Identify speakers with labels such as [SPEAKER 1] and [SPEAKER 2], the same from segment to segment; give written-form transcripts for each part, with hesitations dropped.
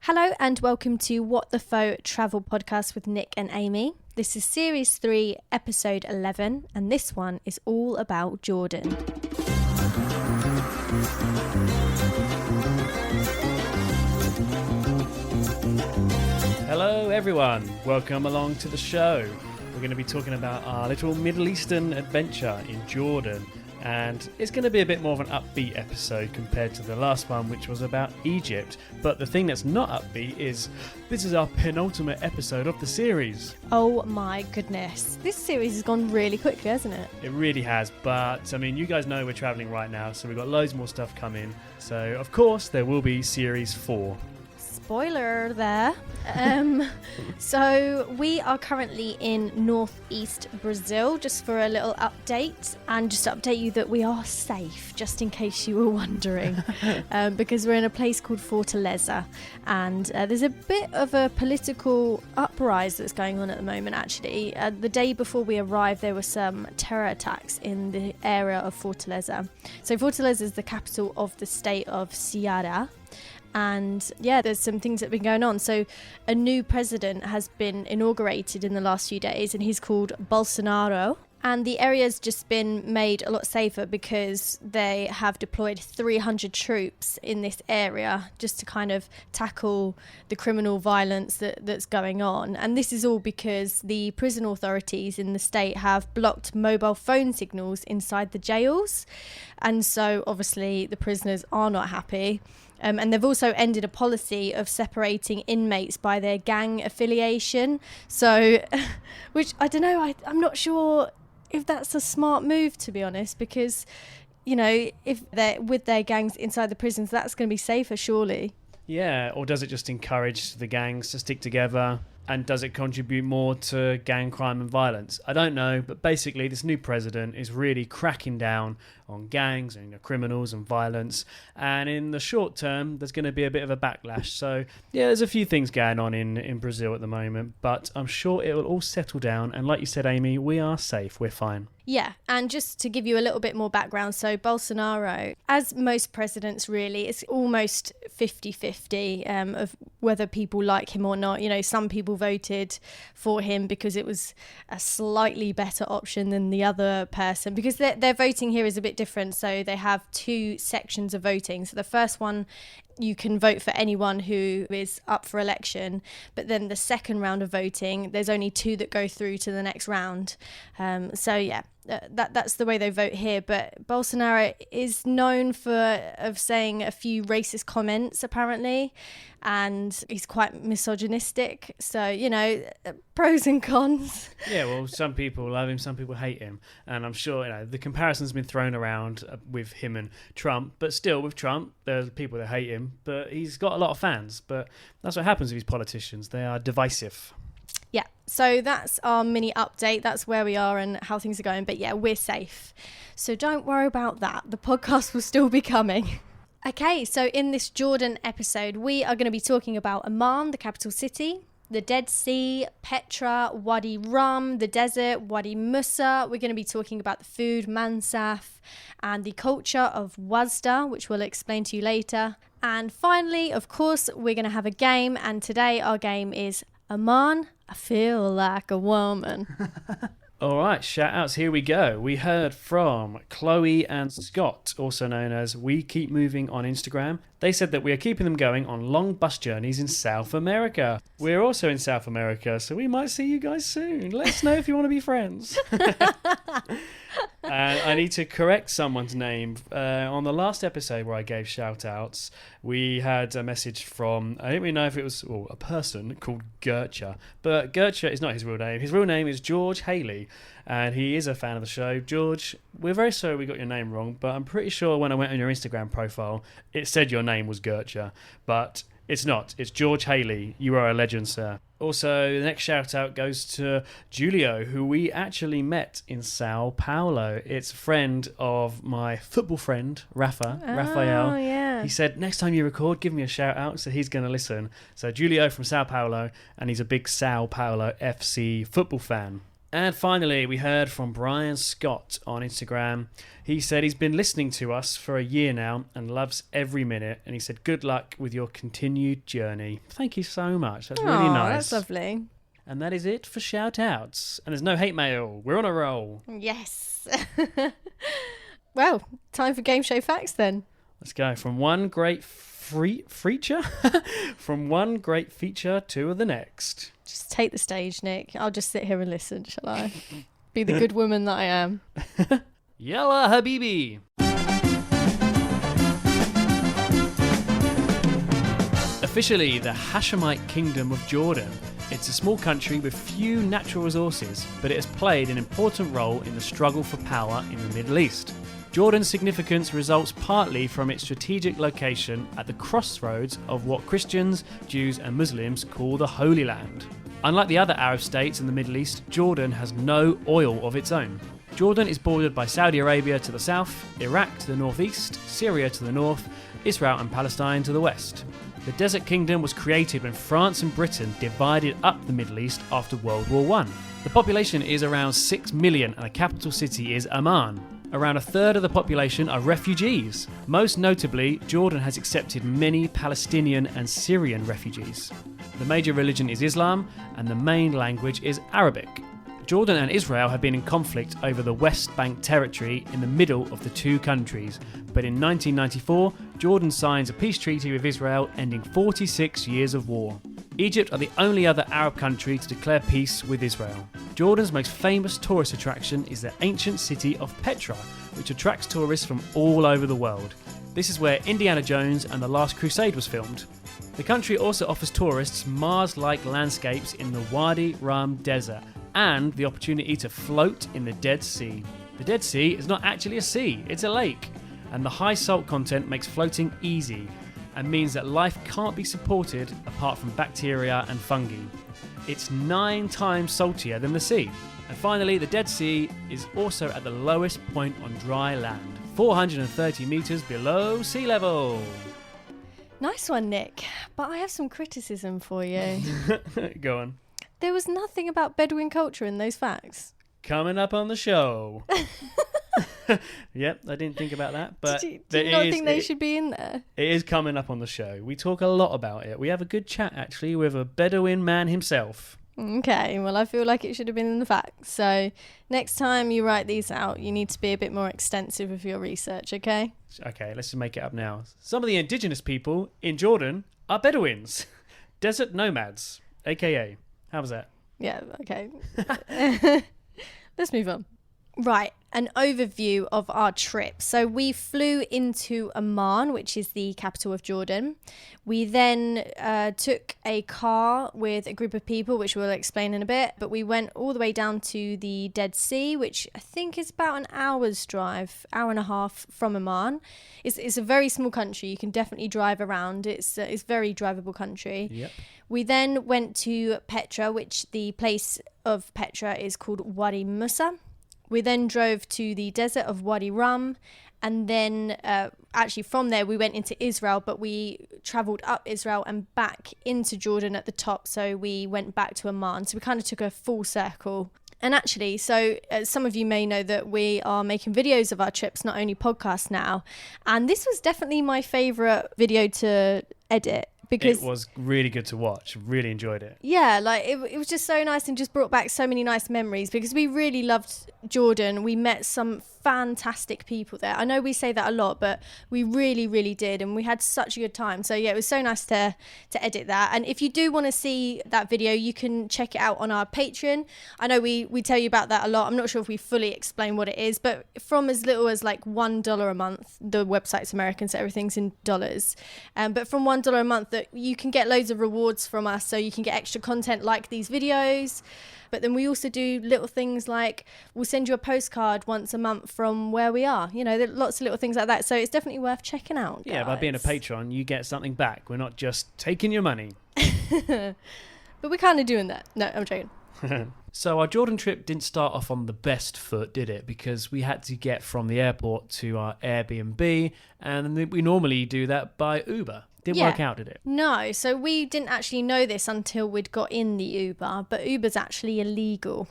[SPEAKER 1] Hello and welcome to What the Faux Travel Podcast with Nick and Amy. This is Series 3, Episode 11, and this one is all about Jordan.
[SPEAKER 2] Hello everyone, welcome along to the show. We're going to be talking about our little Middle Eastern adventure in Jordan. And it's going to be a bit more of an upbeat episode compared to the last one, which was about Egypt. But the thing that's not upbeat is this is our penultimate episode of the series.
[SPEAKER 1] Oh my goodness. This series has gone really quickly, hasn't it?
[SPEAKER 2] It really has. But, I mean, you guys know we're travelling right now, so we've got loads more stuff coming. So, of course, there will be Series 4.
[SPEAKER 1] Spoiler there. So we are currently in northeast Brazil, just for a little update, and just to update you that we are safe, just in case you were wondering, because we're in a place called Fortaleza, and there's a bit of a political uprising that's going on at the moment. Actually, the day before we arrived, there were some terror attacks in the area of Fortaleza. So Fortaleza is the capital of the state of Ceará. And yeah, there's some things that have been going on. So a new president has been inaugurated in the last few days, and he's called Bolsonaro. And the area's just been made a lot safer because they have deployed 300 troops in this area just to kind of tackle the criminal violence that's going on. And this is all because the prison authorities in the state have blocked mobile phone signals inside the jails. And so obviously the prisoners are not happy. And they've also ended a policy of separating inmates by their gang affiliation. So, which I don't know, I'm not sure if that's a smart move, to be honest, because, you know, if they're with their gangs inside the prisons, that's going to be safer, surely.
[SPEAKER 2] Yeah, or does it just encourage the gangs to stick together? And does it contribute more to gang crime and violence? I don't know, but basically this new president is really cracking down on gangs and criminals and violence. And in the short term, there's going to be a bit of a backlash. So, yeah, there's a few things going on in Brazil at the moment, but I'm sure it will all settle down. And like you said, Amy, we are safe. We're fine.
[SPEAKER 1] Yeah, and just to give you a little bit more background, so Bolsonaro, as most presidents really, it's almost 50-50 of whether people like him or not. You know, some people voted for him because it was a slightly better option than the other person, because their voting here is a bit different. So they have two sections of voting. So the first one, you can vote for anyone who is up for election, but then the second round of voting, there's only two that go through to the next round. So yeah, that's the way they vote here. But Bolsonaro is known of saying a few racist comments, apparently, and he's quite misogynistic. So, you know, pros and cons.
[SPEAKER 2] Yeah, well, some people love him, some people hate him. And I'm sure, you know, the comparison's been thrown around with him and Trump. But still, with Trump, there's people that hate him. But he's got a lot of fans. But that's what happens with these politicians. They are divisive.
[SPEAKER 1] Yeah, so that's our mini update. That's where we are and how things are going. But yeah, we're safe. So don't worry about that. The podcast will still be coming. Okay, so in this Jordan episode, we are going to be talking about Amman, the capital city, the Dead Sea, Petra, Wadi Rum, the desert, Wadi Musa. We're going to be talking about the food, Mansaf, and the culture of Wasda, which we'll explain to you later. And finally, of course, we're going to have a game. And today our game is Amman, I feel like a woman.
[SPEAKER 2] All right, shout outs, here we go. We heard from Chloe and Scott, also known as We Keep Moving on Instagram. They said that we are keeping them going on long bus journeys in South America. We're also in South America, so we might see you guys soon. Let us know if you want to be friends. And I need to correct someone's name. On the last episode where I gave shout-outs, we had a message from, I don't really know if it was a person called Gertcha, but Gertcha is not his real name. His real name is George Haley, and he is a fan of the show. George, we're very sorry we got your name wrong, but I'm pretty sure when I went on your Instagram profile, it said your name was Gertcha, but it's not. It's George Haley. You are a legend, sir. Also, the next shout-out goes to Julio, who we actually met in Sao Paulo. It's a friend of my football friend, Rafael.
[SPEAKER 1] Oh, yeah.
[SPEAKER 2] He said, next time you record, give me a shout-out, so he's going to listen. So Julio from Sao Paulo, and he's a big Sao Paulo FC football fan. And finally, we heard from Brian Scott on Instagram. He said he's been listening to us for a year now and loves every minute. And he said, good luck with your continued journey. Thank you so much. That's really nice.
[SPEAKER 1] That's lovely.
[SPEAKER 2] And that is it for shout-outs. And there's no hate mail. We're on a roll.
[SPEAKER 1] Yes. Well, time for game show facts then.
[SPEAKER 2] Let's go. From one great feature from one great feature to the next.
[SPEAKER 1] Just take the stage, Nick. I'll just sit here and listen, shall I? Be the good woman that I am.
[SPEAKER 2] Yalla Habibi. Officially the Hashemite Kingdom of Jordan. It's a small country with few natural resources, but it has played an important role in the struggle for power in the Middle East. Jordan's significance results partly from its strategic location at the crossroads of what Christians, Jews and Muslims call the Holy Land. Unlike the other Arab states in the Middle East, Jordan has no oil of its own. Jordan is bordered by Saudi Arabia to the south, Iraq to the northeast, Syria to the north, Israel and Palestine to the west. The Desert Kingdom was created when France and Britain divided up the Middle East after World War I. The population is around 6 million and the capital city is Amman. Around a third of the population are refugees. Most notably, Jordan has accepted many Palestinian and Syrian refugees. The major religion is Islam and the main language is Arabic. Jordan and Israel have been in conflict over the West Bank territory in the middle of the two countries, but in 1994, Jordan signs a peace treaty with Israel, ending 46 years of war. Egypt are the only other Arab country to declare peace with Israel. Jordan's most famous tourist attraction is the ancient city of Petra, which attracts tourists from all over the world. This is where Indiana Jones and the Last Crusade was filmed. The country also offers tourists Mars-like landscapes in the Wadi Rum desert, and the opportunity to float in the Dead Sea. The Dead Sea is not actually a sea, it's a lake, and the high salt content makes floating easy and means that life can't be supported apart from bacteria and fungi. It's 9 times saltier than the sea. And finally, the Dead Sea is also at the lowest point on dry land, 430 metres below sea level.
[SPEAKER 1] Nice one, Nick. But I have some criticism for you.
[SPEAKER 2] Go on.
[SPEAKER 1] There was nothing about Bedouin culture in those facts.
[SPEAKER 2] Coming up on the show. Yep, I didn't think about that. But
[SPEAKER 1] do you not think they should be in there?
[SPEAKER 2] It is coming up on the show. We talk a lot about it. We have a good chat, actually, with a Bedouin man himself.
[SPEAKER 1] Okay, well, I feel like it should have been in the facts. So next time you write these out, you need to be a bit more extensive with your research, okay?
[SPEAKER 2] Okay, let's just make it up now. Some of the indigenous people in Jordan are Bedouins. Desert nomads, a.k.a. How was that?
[SPEAKER 1] Yeah, okay. Let's move on. Right, an overview of our trip. So we flew into Amman, which is the capital of Jordan. We then took a car with a group of people, which we'll explain in a bit. But we went all the way down to the Dead Sea, which I think is about an hour's drive, hour and a half from Amman. It's a very small country. You can definitely drive around. It's a very drivable country.
[SPEAKER 2] Yep.
[SPEAKER 1] We then went to Petra, which the place of Petra is called Wadi Musa. We then drove to the desert of Wadi Rum, and then actually from there we went into Israel, but we travelled up Israel and back into Jordan at the top, so we went back to Amman. So we kind of took a full circle. And actually, so some of you may know that we are making videos of our trips, not only podcasts now, and this was definitely my favourite video to edit. Because
[SPEAKER 2] it was really good to watch. Really enjoyed it.
[SPEAKER 1] Yeah, like it was just so nice and just brought back so many nice memories because we really loved Jordan. We met some fantastic people there. I know we say that a lot, but we really, really did. And we had such a good time. So yeah, it was so nice to edit that. And if you do want to see that video, you can check it out on our Patreon. I know we tell you about that a lot. I'm not sure if we fully explain what it is, but from as little as like $1 a month, the website's American, so everything's in dollars. But from $1 a month, that you can get loads of rewards from us, so you can get extra content like these videos. But then we also do little things like we'll send you a postcard once a month from where we are. You know, there are lots of little things like that. So it's definitely worth checking out, guys.
[SPEAKER 2] Yeah, by being a patron, you get something back. We're not just taking your money.
[SPEAKER 1] But we're kind of doing that. No, I'm joking.
[SPEAKER 2] So our Jordan trip didn't start off on the best foot, did it? Because we had to get from the airport to our Airbnb, and we normally do that by Uber. Didn't work out, did it?
[SPEAKER 1] No, so we didn't actually know this until we'd got in the Uber, but Uber's actually illegal.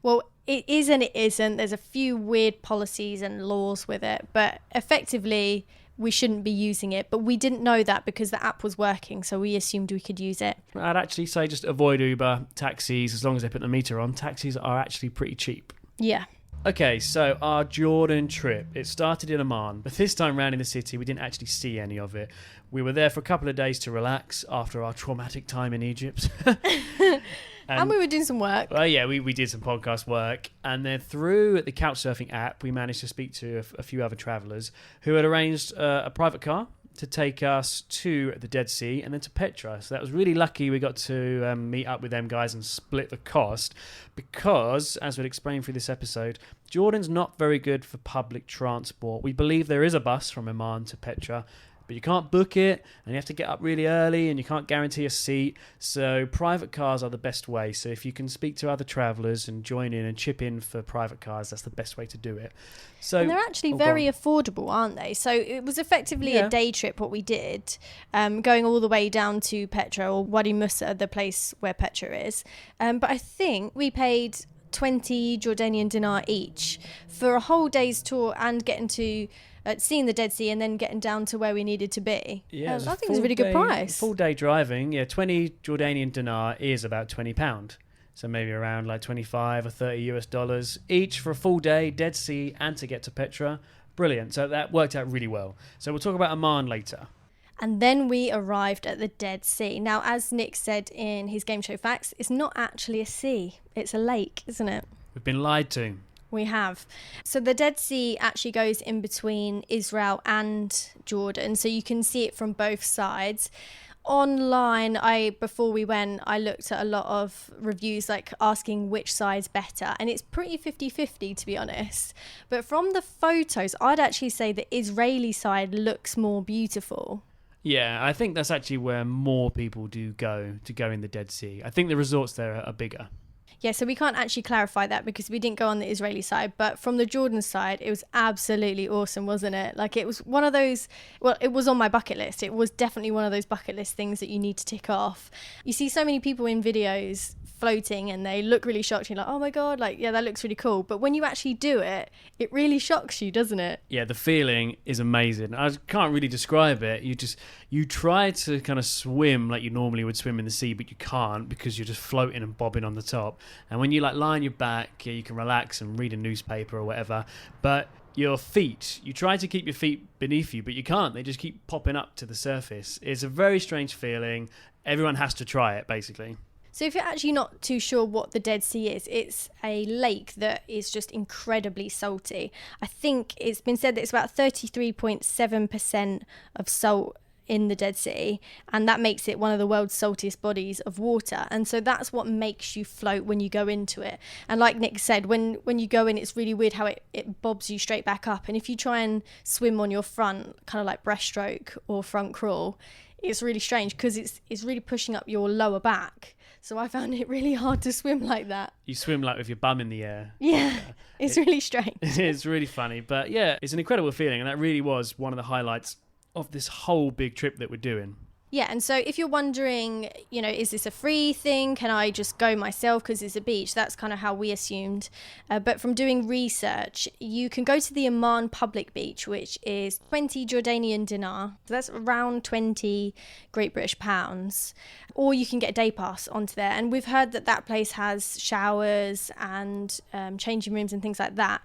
[SPEAKER 1] Well, it is and it isn't. There's a few weird policies and laws with it, but effectively we shouldn't be using it. But we didn't know that because the app was working, so we assumed we could use it.
[SPEAKER 2] I'd actually say just avoid Uber, taxis, as long as they put the meter on. Taxis are actually pretty cheap.
[SPEAKER 1] Yeah.
[SPEAKER 2] Okay, so our Jordan trip, it started in Amman, but this time round in the city, we didn't actually see any of it. We were there for a couple of days to relax after our traumatic time in Egypt.
[SPEAKER 1] And we were doing some work.
[SPEAKER 2] Well, yeah, we did some podcast work. And then through the Couchsurfing app, we managed to speak to a few other travellers who had arranged a private car to take us to the Dead Sea and then to Petra. So that was really lucky we got to meet up with them guys and split the cost because, as we'll explain through this episode, Jordan's not very good for public transport. We believe there is a bus from Amman to Petra, but you can't book it and you have to get up really early and you can't guarantee a seat. So private cars are the best way. So if you can speak to other travellers and join in and chip in for private cars, that's the best way to do it. So,
[SPEAKER 1] and they're actually very affordable, aren't they? So it was effectively a day trip, what we did, going all the way down to Petra, or Wadi Musa, the place where Petra is. But I think we paid 20 Jordanian dinar each for a whole day's tour and getting to seeing the Dead Sea and then getting down to where we needed to be.
[SPEAKER 2] Yeah,
[SPEAKER 1] I think it's a really good price.
[SPEAKER 2] Full day driving, 20 Jordanian dinar is about £20. So maybe around like 25 or 30 US dollars each for a full day, Dead Sea, and to get to Petra. Brilliant. So that worked out really well. So we'll talk about Amman later.
[SPEAKER 1] And then we arrived at the Dead Sea. Now, as Nick said in his game show facts, it's not actually a sea. It's a lake, isn't it?
[SPEAKER 2] We've been lied to.
[SPEAKER 1] We have. So the Dead Sea actually goes in between Israel and Jordan. So you can see it from both sides. Online, before we went, I looked at a lot of reviews like asking which side's better. And it's pretty 50-50, to be honest. But from the photos, I'd actually say the Israeli side looks more beautiful.
[SPEAKER 2] Yeah, I think that's actually where more people do go in the Dead Sea. I think the resorts there are bigger.
[SPEAKER 1] Yeah, so we can't actually clarify that because we didn't go on the Israeli side, but from the Jordan side, it was absolutely awesome, wasn't it? Like, it was one of those, well, it was on my bucket list. It was definitely one of those bucket list things that you need to tick off. You see so many people in videos floating and they look really shocked. You're like, oh my God, like, yeah, that looks really cool. But when you actually do it, it really shocks you, doesn't it?
[SPEAKER 2] Yeah, the feeling is amazing. I can't really describe it. You try to kind of swim like you normally would swim in the sea, but you can't because you're just floating and bobbing on the top. And when you like lie on your back, you can relax and read a newspaper or whatever. But your feet, you try to keep your feet beneath you, but you can't. They just keep popping up to the surface. It's a very strange feeling. Everyone has to try it, basically.
[SPEAKER 1] So if you're actually not too sure what the Dead Sea is, it's a lake that is just incredibly salty. I think it's been said that it's about 33.7% of salt in the Dead Sea, and that makes it one of the world's saltiest bodies of water. And so that's what makes you float when you go into it. And like Nick said, when you go in, it's really weird how it bobs you straight back up. And if you try and swim on your front, kind of like breaststroke or front crawl, it's really strange because it's really pushing up your lower back. So I found it really hard to swim like that.
[SPEAKER 2] You swim like with your bum in the air.
[SPEAKER 1] Yeah, it's really strange.
[SPEAKER 2] It's really funny. But yeah, it's an incredible feeling. And that really was one of the highlights of this whole big trip that we're doing.
[SPEAKER 1] Yeah, and so if you're wondering, is this a free thing? Can I just go myself because it's a beach? That's kind of how we assumed. But from doing research, you can go to the Amman public beach, which is 20 Jordanian dinar. So that's around 20 Great British pounds. Or you can get a day pass onto there. And we've heard that place has showers and changing rooms and things like that.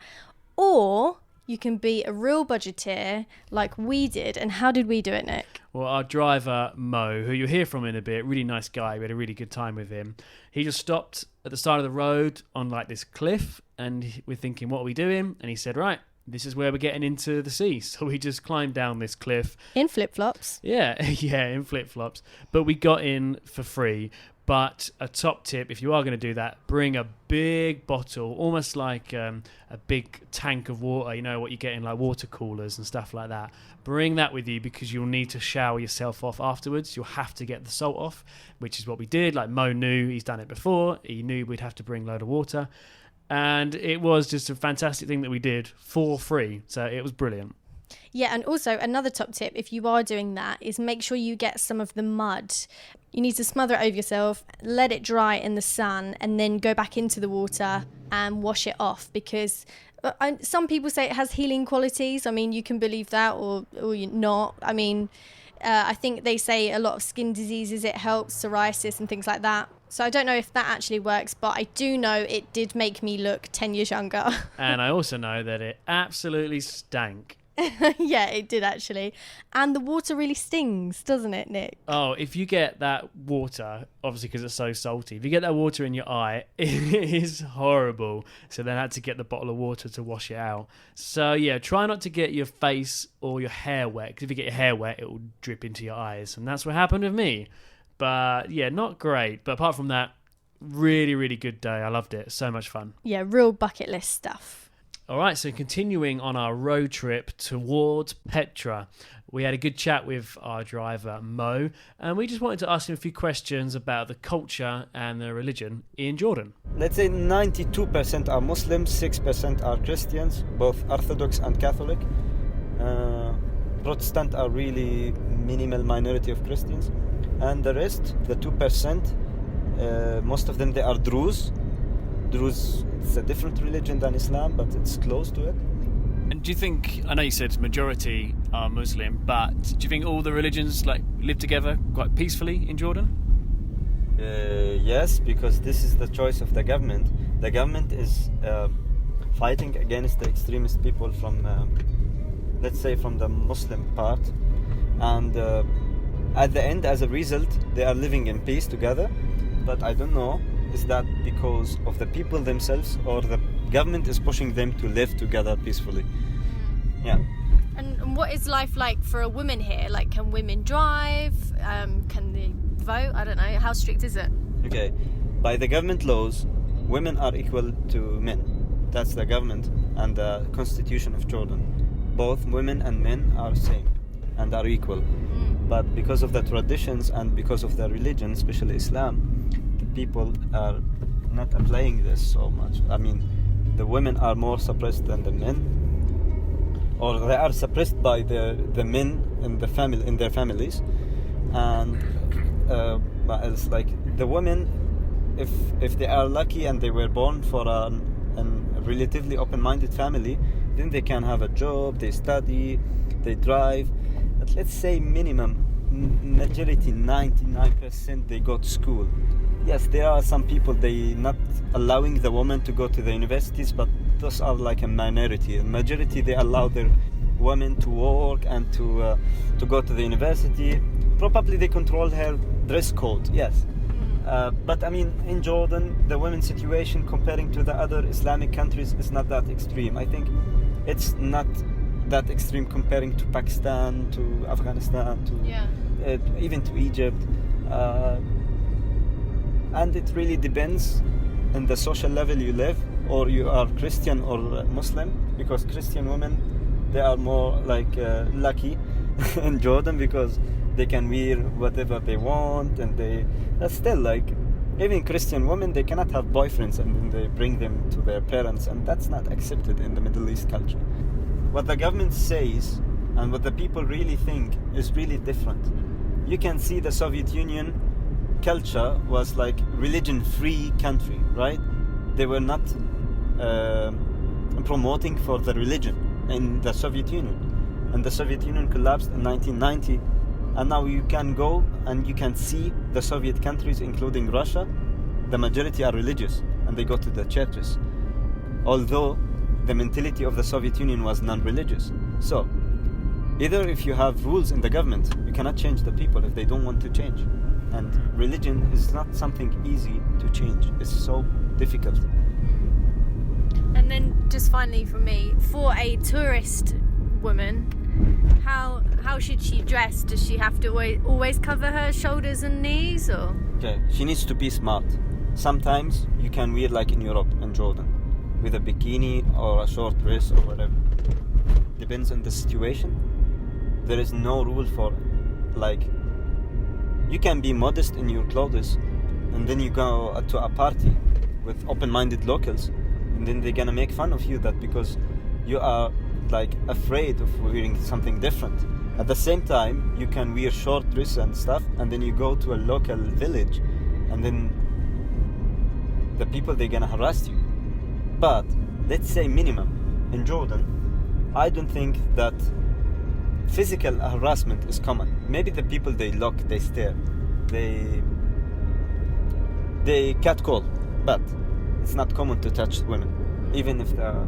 [SPEAKER 1] Or you can be a real budgeteer like we did. And how did we do it, Nick?
[SPEAKER 2] Well, our driver, Mo, who you'll hear from in a bit, really nice guy. We had a really good time with him. He just stopped at the side of the road on like this cliff. And we're thinking, what are we doing? And he said, right, this is where we're getting into the sea. So we just climbed down this cliff.
[SPEAKER 1] In flip-flops.
[SPEAKER 2] Yeah, in flip-flops. But we got in for free. But a top tip, if you are going to do that, bring a big bottle, almost like a big tank of water, what you get in like water coolers and stuff like that. Bring that with you because you'll need to shower yourself off afterwards. You'll have to get the salt off, which is what we did. Like Mo knew, he's done it before. He knew we'd have to bring a load of water. And it was just a fantastic thing that we did for free. So it was brilliant.
[SPEAKER 1] Yeah, and also another top tip, if you are doing that, is make sure you get some of the mud. You need to smother it over yourself, let it dry in the sun, and then go back into the water and wash it off, because some people say it has healing qualities. I mean, you can believe that or you're not. I mean, I think they say a lot of skin diseases it helps, psoriasis and things like that. So I don't know if that actually works, but I do know it did make me look 10 years younger.
[SPEAKER 2] And I also know that it absolutely stank.
[SPEAKER 1] Yeah, it did actually. And the water really stings, doesn't it, Nick?
[SPEAKER 2] Oh, if you get that water, obviously because it's so salty, if you get that water in your eye, it is horrible. So then I had to get the bottle of water to wash it out. So yeah, try not to get your face or your hair wet, because if you get your hair wet, it will drip into your eyes. And that's what happened with me. But yeah, not great. But apart from that, really, really good day. I loved it. So much fun.
[SPEAKER 1] Yeah, real bucket list stuff.
[SPEAKER 2] All right, so continuing on our road trip towards Petra, we had a good chat with our driver, Mo, and we just wanted to ask him a few questions about the culture and the religion in Jordan.
[SPEAKER 3] Let's say 92% are Muslims, 6% are Christians, both Orthodox and Catholic. Protestant are really minimal minority of Christians. And the rest, the 2%, most of them, they are Druze. Druze, it's a different religion than Islam, but it's close to it.
[SPEAKER 2] And do you think, I know you said majority are Muslim, but do you think all the religions live together quite peacefully in Jordan?
[SPEAKER 3] Yes, because this is the choice of the government. The government is fighting against the extremist people from, let's say, from the Muslim part. And at the end, as a result, they are living in peace together. But I don't know, is that because of the people themselves, or the government is pushing them to live together peacefully? Yeah.
[SPEAKER 1] And what is life like for a woman here? Like, can women drive? Can they vote? I don't know. How strict is it?
[SPEAKER 3] Okay. By the government laws, women are equal to men. That's the government and the constitution of Jordan. Both women and men are same and are equal. But because of the traditions and because of the religion, especially Islam, people are not applying this so much. I mean, the women are more suppressed than the men, or they are suppressed by the men in the family, in their families. And but it's like the women, if they are lucky and they were born for a relatively open-minded family, then they can have a job, they study, they drive. But let's say minimum, majority 99% they go to school. Yes, there are some people, they not allowing the women to go to the universities, but those are like a minority. A majority, they allow their women to work and to go to the university. Probably they control her dress code, yes. But I mean, in Jordan, the women's situation comparing to the other Islamic countries is not that extreme. I think it's not that extreme comparing to Pakistan, to Afghanistan, to even to Egypt. And it really depends on the social level you live, or you are Christian or Muslim, because Christian women, they are more lucky in Jordan, because they can wear whatever they want, and that's still even Christian women, they cannot have boyfriends and then they bring them to their parents, and that's not accepted in the Middle East culture. What the government says and what the people really think is really different. You can see the Soviet Union culture was like religion-free country, right? They were not promoting for the religion in the Soviet Union. And the Soviet Union collapsed in 1990. And now you can go and you can see the Soviet countries, including Russia, the majority are religious and they go to the churches. Although the mentality of the Soviet Union was non-religious. So, either if you have rules in the government, you cannot change the people if they don't want to change. And religion is not something easy to change. It's so difficult.
[SPEAKER 1] And then just finally for me, for a tourist woman, how should she dress? Does she have to always cover her shoulders and knees, or?
[SPEAKER 3] Okay, she needs to be smart. Sometimes you can wear like in Europe and Jordan, with a bikini or a short dress or whatever. Depends on the situation. There is no rule for you can be modest in your clothes, and then you go to a party with open-minded locals, and then they're gonna make fun of you that because you are like afraid of wearing something different. At the same time, you can wear short dress and stuff, and then you go to a local village, and then the people, they're gonna harass you. But let's say minimum in Jordan, I don't think that physical harassment is common. Maybe the people, they look, they stare, they catcall, but it's not common to touch women. Even if the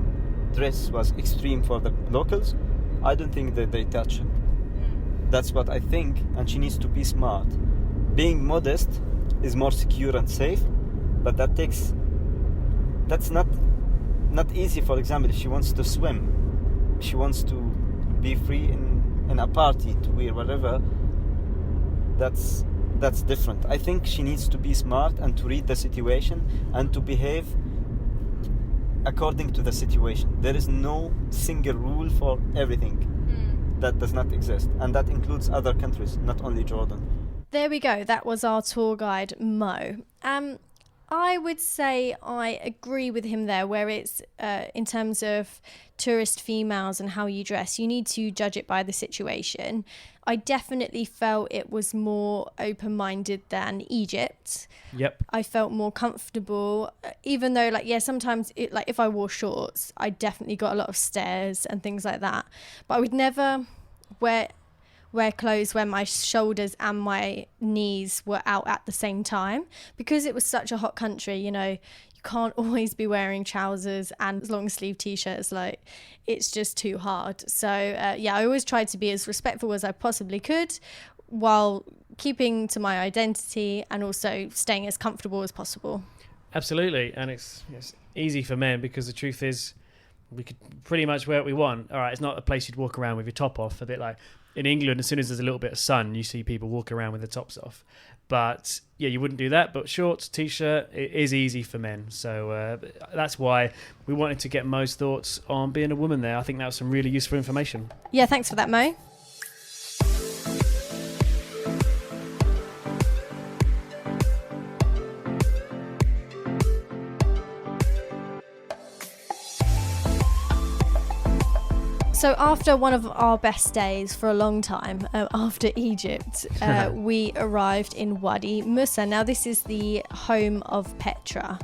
[SPEAKER 3] dress was extreme for the locals, I don't think that they touch it. That's what I think, and she needs to be smart. Being modest is more secure and safe, but that's not easy. For example, if she wants to swim, she wants to be free in a party to wear whatever, that's different. I think she needs to be smart and to read the situation and to behave according to the situation. There is no single rule for everything. That does not exist, and that includes other countries, not only Jordan.
[SPEAKER 1] There we go. That was our tour guide, Mo. I would say I agree with him there, where it's in terms of tourist females and how you dress, you need to judge it by the situation. I definitely felt it was more open-minded than Egypt.
[SPEAKER 2] Yep.
[SPEAKER 1] I felt more comfortable, even though, sometimes, if I wore shorts, I definitely got a lot of stares and things like that. But I would never wear clothes where my shoulders and my knees were out at the same time, because it was such a hot country. You can't always be wearing trousers and long sleeve t-shirts. It's just too hard. So I always tried to be as respectful as I possibly could, while keeping to my identity and also staying as comfortable as possible.
[SPEAKER 2] Absolutely. And it's easy for men, because the truth is we could pretty much wear what we want. All right, it's not a place you'd walk around with your top off, a bit like in England. As soon as there's a little bit of sun, you see people walk around with their tops off. But yeah, you wouldn't do that. But shorts, t-shirt, it is easy for men. So that's why we wanted to get Mo's thoughts on being a woman there. I think that was some really useful information.
[SPEAKER 1] Yeah, thanks for that, Mo. So after one of our best days for a long time, after Egypt, we arrived in Wadi Musa. Now, this is the home of Petra.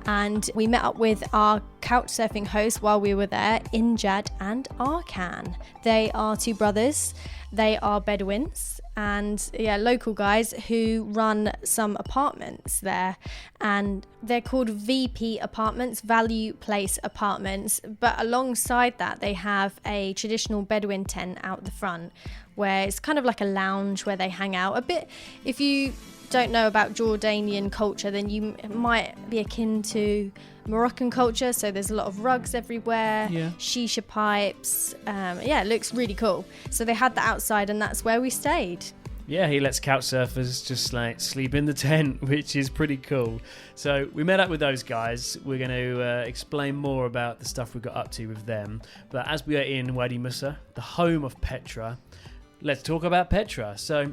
[SPEAKER 1] And we met up with our couch surfing hosts while we were there, Injad and Arkan. They are two brothers. They are Bedouins and local guys who run some apartments there, and they're called VP apartments, Value Place Apartments. But alongside that, they have a traditional Bedouin tent out the front, where it's kind of like a lounge where they hang out. A bit, if you don't know about Jordanian culture, then you might be akin to Moroccan culture. So there's a lot of rugs everywhere, shisha pipes. It looks really cool. So they had that outside, and that's where we stayed.
[SPEAKER 2] Yeah, he lets couch surfers just sleep in the tent, which is pretty cool. So we met up with those guys. We're going to explain more about the stuff we got up to with them. But as we are in Wadi Musa, the home of Petra, let's talk about Petra. So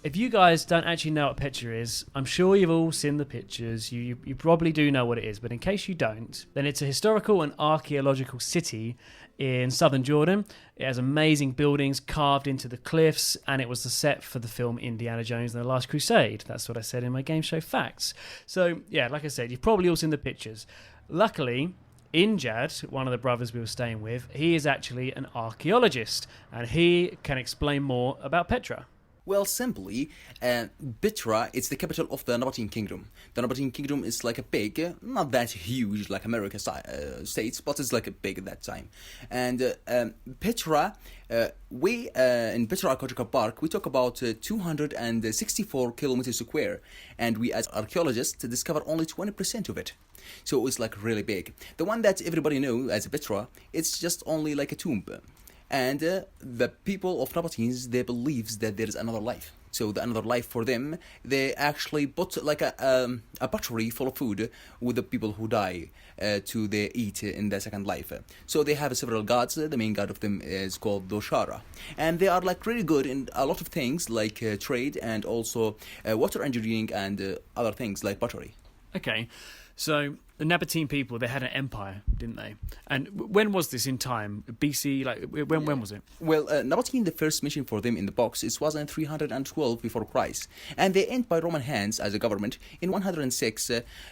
[SPEAKER 2] if you guys don't actually know what Petra is, I'm sure you've all seen the pictures. You probably do know what it is, but in case you don't, then it's a historical and archaeological city in southern Jordan. It has amazing buildings carved into the cliffs, and it was the set for the film Indiana Jones and the Last Crusade. That's what I said in my game show facts. So, like I said, you've probably all seen the pictures. Luckily, Injad, one of the brothers we were staying with, he is actually an archaeologist, and he can explain more about Petra.
[SPEAKER 4] Well, simply, Petra is the capital of the Nabatean Kingdom. The Nabatean Kingdom is like a big, not that huge like America states, but it's like a big at that time. And Petra, we in Petra Archaeological Park, we talk about 264 kilometers square, and we as archaeologists discover only 20% of it. So it's like really big. The one that everybody knows as Petra, it's just only like a tomb. And the people of Nabateans, they believe that there is another life. So the another life for them, they actually put like a battery full of food with the people who die to they eat in the second life. So they have several gods. The main god of them is called Doshara. And they are like really good in a lot of things like trade and also water engineering and other things like battery.
[SPEAKER 2] Okay. So the Nabatean people, they had an empire, didn't they? And when was this in time? BC, like when was it?
[SPEAKER 4] Well, Nabatean, the first mission for them in the box, it was in 312 before Christ, and they ended by Roman hands as a government in 106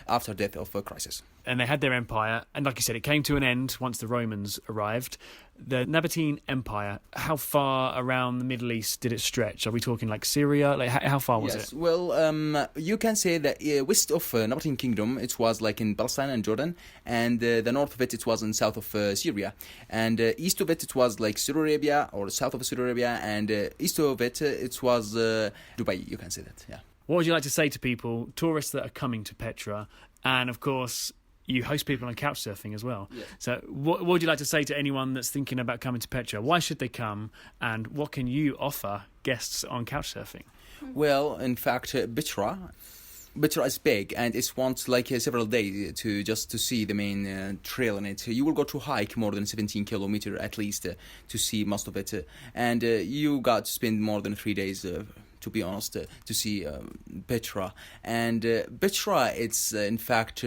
[SPEAKER 4] after death of Croesus.
[SPEAKER 2] And they had their empire, and like you said, it came to an end once the Romans arrived. The Nabatean Empire, how far around the Middle East did it stretch? Are we talking like Syria? Like how far was it?
[SPEAKER 4] Well, you can say that west of Nabatean Kingdom, it was like in Palestine and Jordan, and the north of it was in south of Syria, and east of it was like Saudi Arabia or south of Saudi Arabia, and east of it it was Dubai. You can say that, yeah.
[SPEAKER 2] What would you like to say to people, tourists that are coming to Petra, and of course you host people on couch surfing as well. Yeah. So what would you like to say to anyone that's thinking about coming to Petra? Why should they come, and what can you offer guests on couch surfing?
[SPEAKER 4] Well, in fact, Petra is big, and it wants like several days to see the main trail in it. You will go to hike more than 17 kilometers at least to see most of it, and you got to spend more than 3 days. To be honest, to see Petra. And Petra, it's in fact,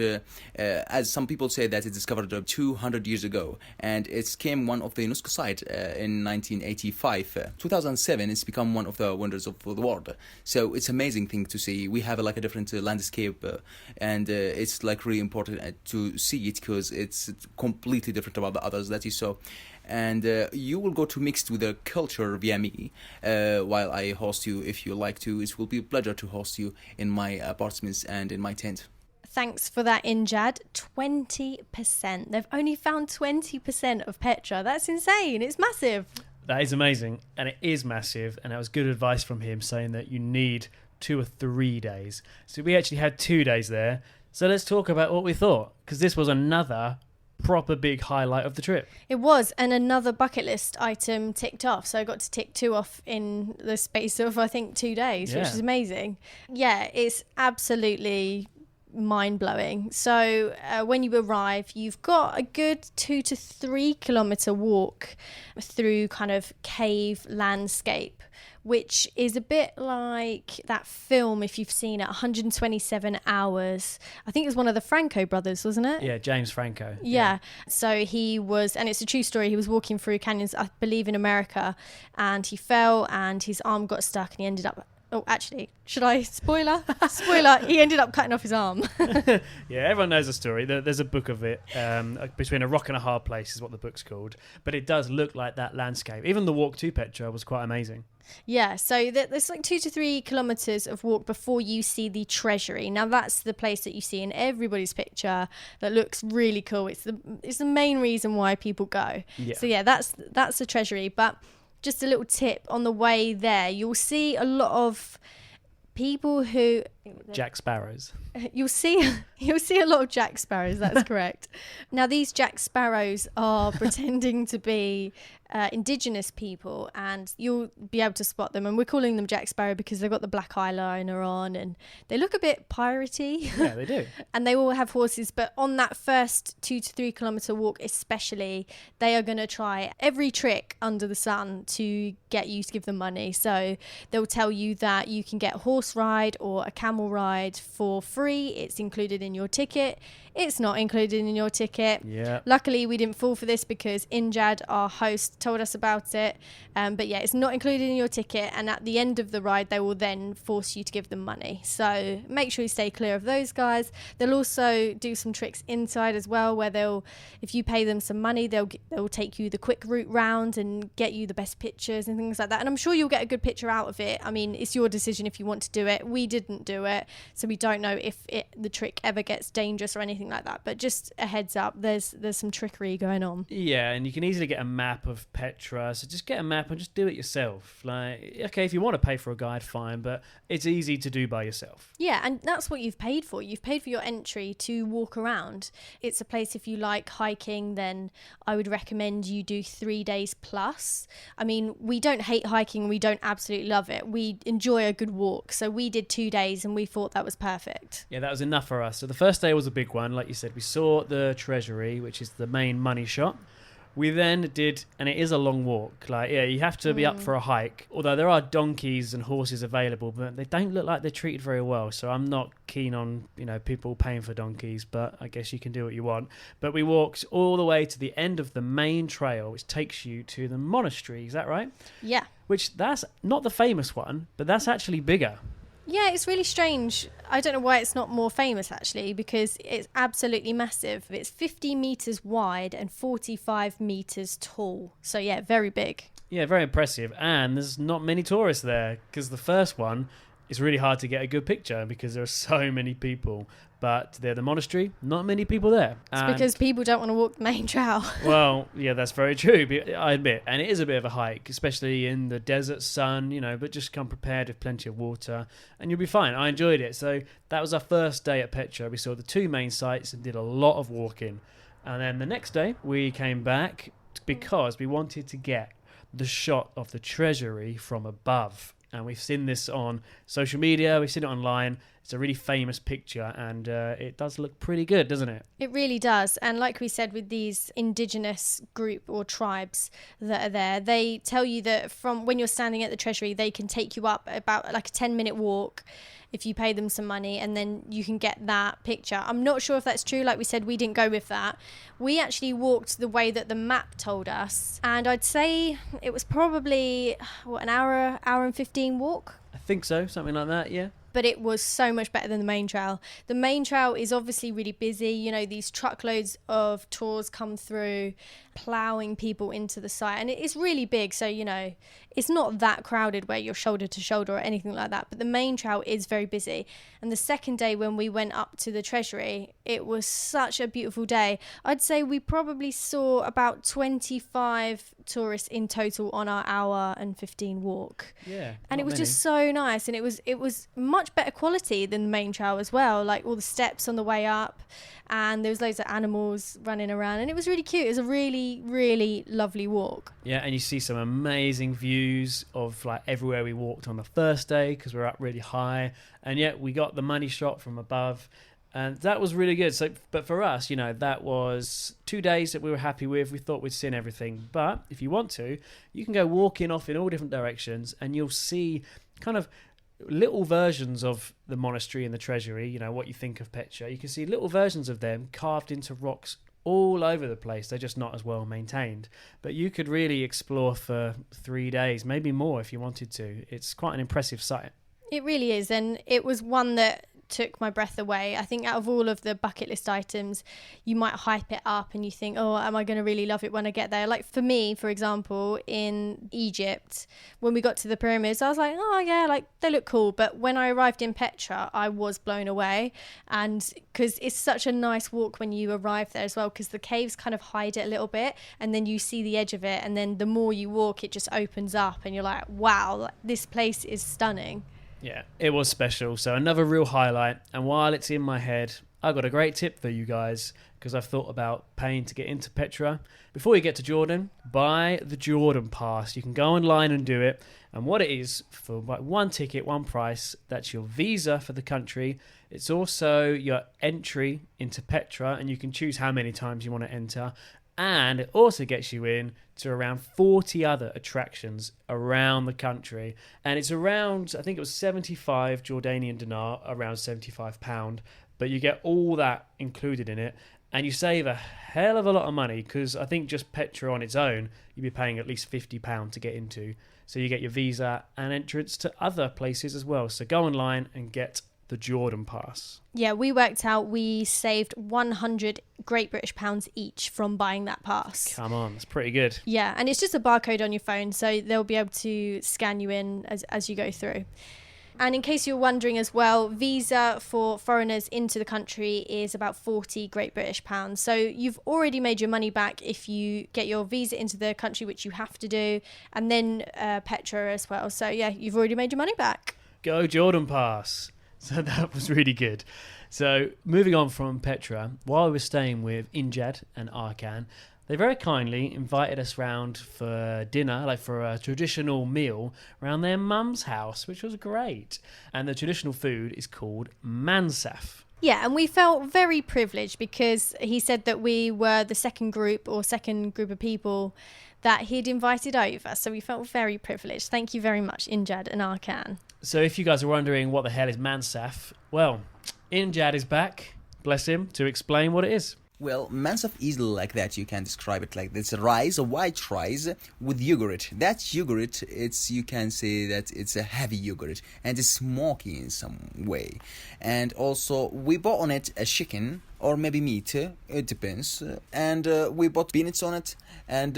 [SPEAKER 4] as some people say, that it's discovered 200 years ago, and it came one of the UNESCO site in 1985. 2007, it's become one of the wonders of the world. So it's amazing thing to see. We have like a different landscape, and it's like really important to see it because it's completely different about the others that you saw. And you will go to mixed with the culture via me while I host you. If you like to, it will be a pleasure to host you in my apartments and in my tent.
[SPEAKER 1] Thanks for that, Injad. 20%. They've only found 20% of Petra. That's insane. It's massive.
[SPEAKER 2] That is amazing, and it is massive, and that was good advice from him, saying that you need 2 or 3 days. So we actually had 2 days there. So let's talk about what we thought, because this was another proper big highlight of the trip.
[SPEAKER 1] It was, and another bucket list item ticked off. So I got to tick 2 off in the space of, I think, 2 days, which is amazing. Yeah, it's absolutely mind-blowing. So when you arrive, you've got a good 2 to 3 kilometre walk through kind of cave landscape, which is a bit like that film, if you've seen it, 127 Hours. I think it was one of the Franco brothers, wasn't it?
[SPEAKER 2] Yeah, James Franco.
[SPEAKER 1] Yeah. So he was, and it's a true story, he was walking through canyons, I believe in America, and he fell and his arm got stuck and he ended up, oh, actually, should I spoiler? Spoiler, he ended up cutting off his arm.
[SPEAKER 2] Yeah, everyone knows the story. There's a book of it, Between a Rock and a Hard Place is what the book's called. But it does look like that landscape. Even the walk to Petra was quite amazing.
[SPEAKER 1] Yeah, so there's like 2 to 3 kilometres of walk before you see the treasury. Now that's the place that you see in everybody's picture that looks really cool. It's the main reason why people go. Yeah. So yeah, that's the treasury. But just a little tip on the way there, you'll see a lot of people who
[SPEAKER 2] Jack Sparrows.
[SPEAKER 1] You'll see a lot of Jack Sparrows. That's correct. Now these Jack Sparrows are pretending to be indigenous people, and you'll be able to spot them. And we're calling them Jack Sparrow because they've got the black eyeliner on, and they look a bit piratey.
[SPEAKER 2] Yeah, they do.
[SPEAKER 1] And they all have horses. But on that first 2 to 3 kilometre walk, especially, they are going to try every trick under the sun to get you to give them money. So they'll tell you that you can get a horse ride or a camel ride for free. It's included in your ticket. It's not included in your ticket.
[SPEAKER 2] Yeah.
[SPEAKER 1] Luckily, we didn't fall for this because Injad, our host, told us about it. But yeah, it's not included in your ticket. And at the end of the ride, they will then force you to give them money. So make sure you stay clear of those guys. They'll also do some tricks inside as well, where if you pay them some money, they'll take you the quick route round and get you the best pictures and things like that. And I'm sure you'll get a good picture out of it. I mean, it's your decision if you want to do it. We didn't do it, so we don't know if the trick ever gets dangerous or anything like that. But just a heads up, there's some trickery going on.
[SPEAKER 2] Yeah, and you can easily get a map of Petra, so just get a map and just do it yourself. Like, okay, if you want to pay for a guide, fine, but it's easy to do by yourself.
[SPEAKER 1] Yeah, and that's what you've paid for. You've paid for your entry to walk around. It's a place, if you like hiking, then I would recommend you do 3 days plus. I mean, we don't hate hiking, we don't absolutely love it. We enjoy a good walk, so we did 2 days and we thought that was perfect.
[SPEAKER 2] Yeah, that was enough for us. So the first day was a big one. Like you said, we saw the treasury, which is the main money shot. We then did, and it is a long walk. Like, yeah, you have to be up for a hike. Although there are donkeys and horses available, but they don't look like they're treated very well. So I'm not keen on, people paying for donkeys, but I guess you can do what you want. But we walked all the way to the end of the main trail, which takes you to the monastery. Is that right?
[SPEAKER 1] Yeah.
[SPEAKER 2] Which, that's not the famous one, but that's actually bigger.
[SPEAKER 1] Yeah, it's really strange. I don't know why it's not more famous, actually, because it's absolutely massive. It's 50 metres wide and 45 metres tall. So, yeah, very big.
[SPEAKER 2] Yeah, very impressive. And there's not many tourists there, because the first one is really hard to get a good picture because there are so many people. But they're the monastery, not many people there.
[SPEAKER 1] It's because people don't want to walk the main trail.
[SPEAKER 2] Well, yeah, that's very true, I admit. And it is a bit of a hike, especially in the desert sun, but just come prepared with plenty of water and you'll be fine. I enjoyed it. So that was our first day at Petra. We saw the 2 main sites and did a lot of walking. And then the next day we came back because we wanted to get the shot of the treasury from above. And we've seen this on social media, we've seen it online. It's a really famous picture and it does look pretty good, doesn't it?
[SPEAKER 1] It really does. And like we said, with these indigenous group or tribes that are there, they tell you that from when you're standing at the treasury, they can take you up about like a 10-minute walk if you pay them some money, and then you can get that picture. I'm not sure if that's true. Like we said, we didn't go with that. We actually walked the way that the map told us, and I'd say it was probably an hour and 15 walk.
[SPEAKER 2] I think so, something like that, yeah.
[SPEAKER 1] But it was so much better than the main trail. The main trail is obviously really busy. These truckloads of tours come through, ploughing people into the site. And it is really big. So, it's not that crowded where you're shoulder to shoulder or anything like that. But the main trail is very busy. And the second day when we went up to the treasury, it was such a beautiful day. I'd say we probably saw about 25 tourists in total on our hour and 15 walk.
[SPEAKER 2] Yeah.
[SPEAKER 1] And it was just so nice. And it was much better quality than the main trail as well, like all the steps on the way up, and there was loads of animals running around, and it was really cute. It was a really, really lovely walk.
[SPEAKER 2] Yeah, and you see some amazing views of like everywhere we walked on the first day because we're up really high, and yet we got the money shot from above, and that was really good. So, but for us, that was 2 days that we were happy with. We thought we'd seen everything, but if you want to, you can go walking off in all different directions, and you'll see kind of little versions of the monastery and the treasury, what you think of Petra. You can see little versions of them carved into rocks all over the place. They're just not as well maintained. But you could really explore for 3 days, maybe more if you wanted to. It's quite an impressive site.
[SPEAKER 1] It really is, and it was one that took my breath away. I think out of all of the bucket list items, you might hype it up and you think, oh, am I going to really love it when I get there? Like for me, for example, in Egypt, when we got to the pyramids, I was like, oh yeah, like they look cool. But when I arrived in Petra, I was blown away. And because it's such a nice walk when you arrive there as well, because the caves kind of hide it a little bit and then you see the edge of it. And then the more you walk, it just opens up and you're like, wow, this place is stunning.
[SPEAKER 2] Yeah, it was special. So another real highlight. And while it's in my head, I've got a great tip for you guys because I've thought about paying to get into Petra. Before you get to Jordan, buy the Jordan Pass. You can go online and do it. And what it is, for one ticket, one price, that's your visa for the country. It's also your entry into Petra, and you can choose how many times you want to enter. And it also gets you in to around 40 other attractions around the country. And it's around, I think it was 75 Jordanian dinar, around £75. But you get all that included in it. And you save a hell of a lot of money because I think just Petra on its own, you'd be paying at least £50 to get into. So you get your visa and entrance to other places as well. So go online and get the Jordan Pass.
[SPEAKER 1] Yeah, we worked out we saved 100 Great British pounds each from buying that pass.
[SPEAKER 2] Come on, that's pretty good.
[SPEAKER 1] Yeah, and it's just a barcode on your phone, so they'll be able to scan you in as you go through. And in case you're wondering as well, visa for foreigners into the country is about 40 Great British pounds. So you've already made your money back if you get your visa into the country, which you have to do, and then Petra as well. So yeah, you've already made your money back.
[SPEAKER 2] Go Jordan Pass. So that was really good. So moving on from Petra, while we were staying with Injad and Arkan, they very kindly invited us round for dinner, like for a traditional meal, around their mum's house, which was great. And the traditional food is called Mansaf.
[SPEAKER 1] Yeah, and we felt very privileged because he said that we were the second group of people that he'd invited over. So we felt very privileged. Thank you very much, Injad and Arkan.
[SPEAKER 2] So if you guys are wondering what the hell is Mansaf, well, Injad is back, bless him, to explain what it is.
[SPEAKER 4] Well, Mansaf is like that. You can describe it like this: a white rice with yogurt. That yogurt, you can say that it's a heavy yogurt and it's smoky in some way. And also, we bought on it a chicken or maybe meat. It depends. And we bought peanuts on it. And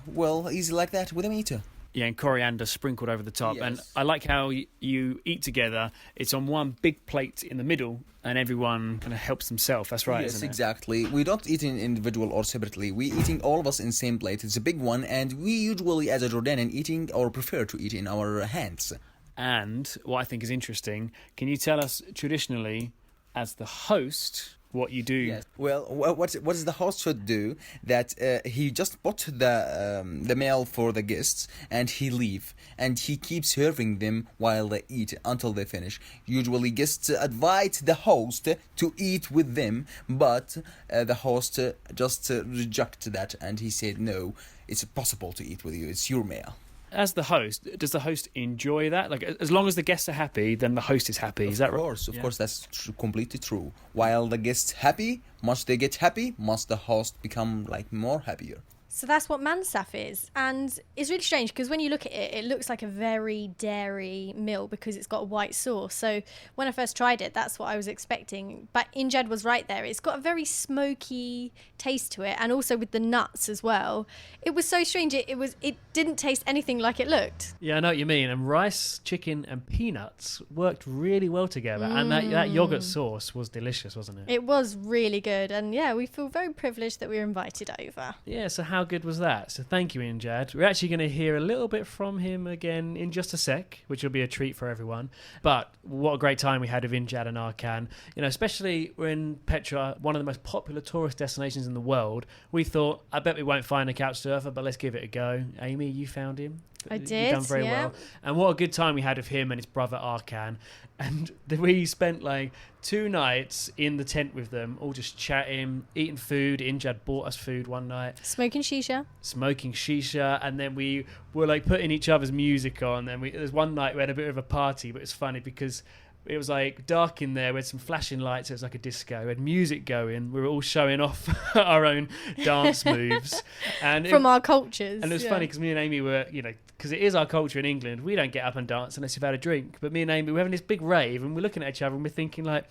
[SPEAKER 4] well, easy like that with a meat.
[SPEAKER 2] Yeah, and coriander sprinkled over the top.
[SPEAKER 4] Yes.
[SPEAKER 2] And I like how you eat together. It's on one big plate in the middle, and everyone kind of helps themselves. That's right,
[SPEAKER 4] yes,
[SPEAKER 2] isn't it?
[SPEAKER 4] exactly. We don't eat in individual or separately. We eating all of us in same plate. It's a big one, and we usually, as a Jordanian, eating or prefer to eat in our hands.
[SPEAKER 2] And what I think is interesting, can you tell us traditionally, as the host, what you do?
[SPEAKER 4] Yes. Well, what does the host should do? That he just put the meal for the guests and he leave and he keeps serving them while they eat until they finish. Usually, guests invite the host to eat with them, but the host just rejected that and he said, "No, it's possible to eat with you. It's your meal."
[SPEAKER 2] As the host, does the host enjoy that? Like, as long as the guests are happy, then the host is happy. Is that right?
[SPEAKER 4] Of course, that's completely true. While the guests happy, must they get happy, must the host become like more happier.
[SPEAKER 1] So that's what Mansaf is. And it's really strange because when you look at it, it looks like a very dairy meal because it's got a white sauce. So when I first tried it, that's what I was expecting. But Injad was right there. It's got a very smoky taste to it, and also with the nuts as well. It was so strange. It didn't taste anything like it looked.
[SPEAKER 2] Yeah, I know what you mean. And rice, chicken, and peanuts worked really well together. And that yogurt sauce was delicious, wasn't it?
[SPEAKER 1] It was really good. And yeah, we feel very privileged that we were invited over.
[SPEAKER 2] Yeah, so how good was that? So thank you, Injad. We're actually going to hear a little bit from him again in just a sec, which will be a treat for everyone. But what a great time we had with Injad and Arkan. You know, especially when Petra, one of the most popular tourist destinations in the world, we thought, I bet we won't find a couch surfer, but let's give it a go. Amy, you found him.
[SPEAKER 1] I
[SPEAKER 2] You've
[SPEAKER 1] did,
[SPEAKER 2] done very
[SPEAKER 1] yeah.
[SPEAKER 2] well. And what a good time we had with him and his brother Arkan. And we spent like 2 nights in the tent with them, all just chatting, eating food. Injad bought us food one night.
[SPEAKER 1] Smoking shisha.
[SPEAKER 2] And then we were like putting each other's music on. And there's one night we had a bit of a party, but it's funny because it was like dark in there. We had some flashing lights. It was like a disco. We had music going. We were all showing off our own dance moves. And
[SPEAKER 1] From our cultures.
[SPEAKER 2] And it was funny because me and Amy were, you know, because it is our culture in England, we don't get up and dance unless you've had a drink. But me and Amy were having this big rave and we're looking at each other and we're thinking like,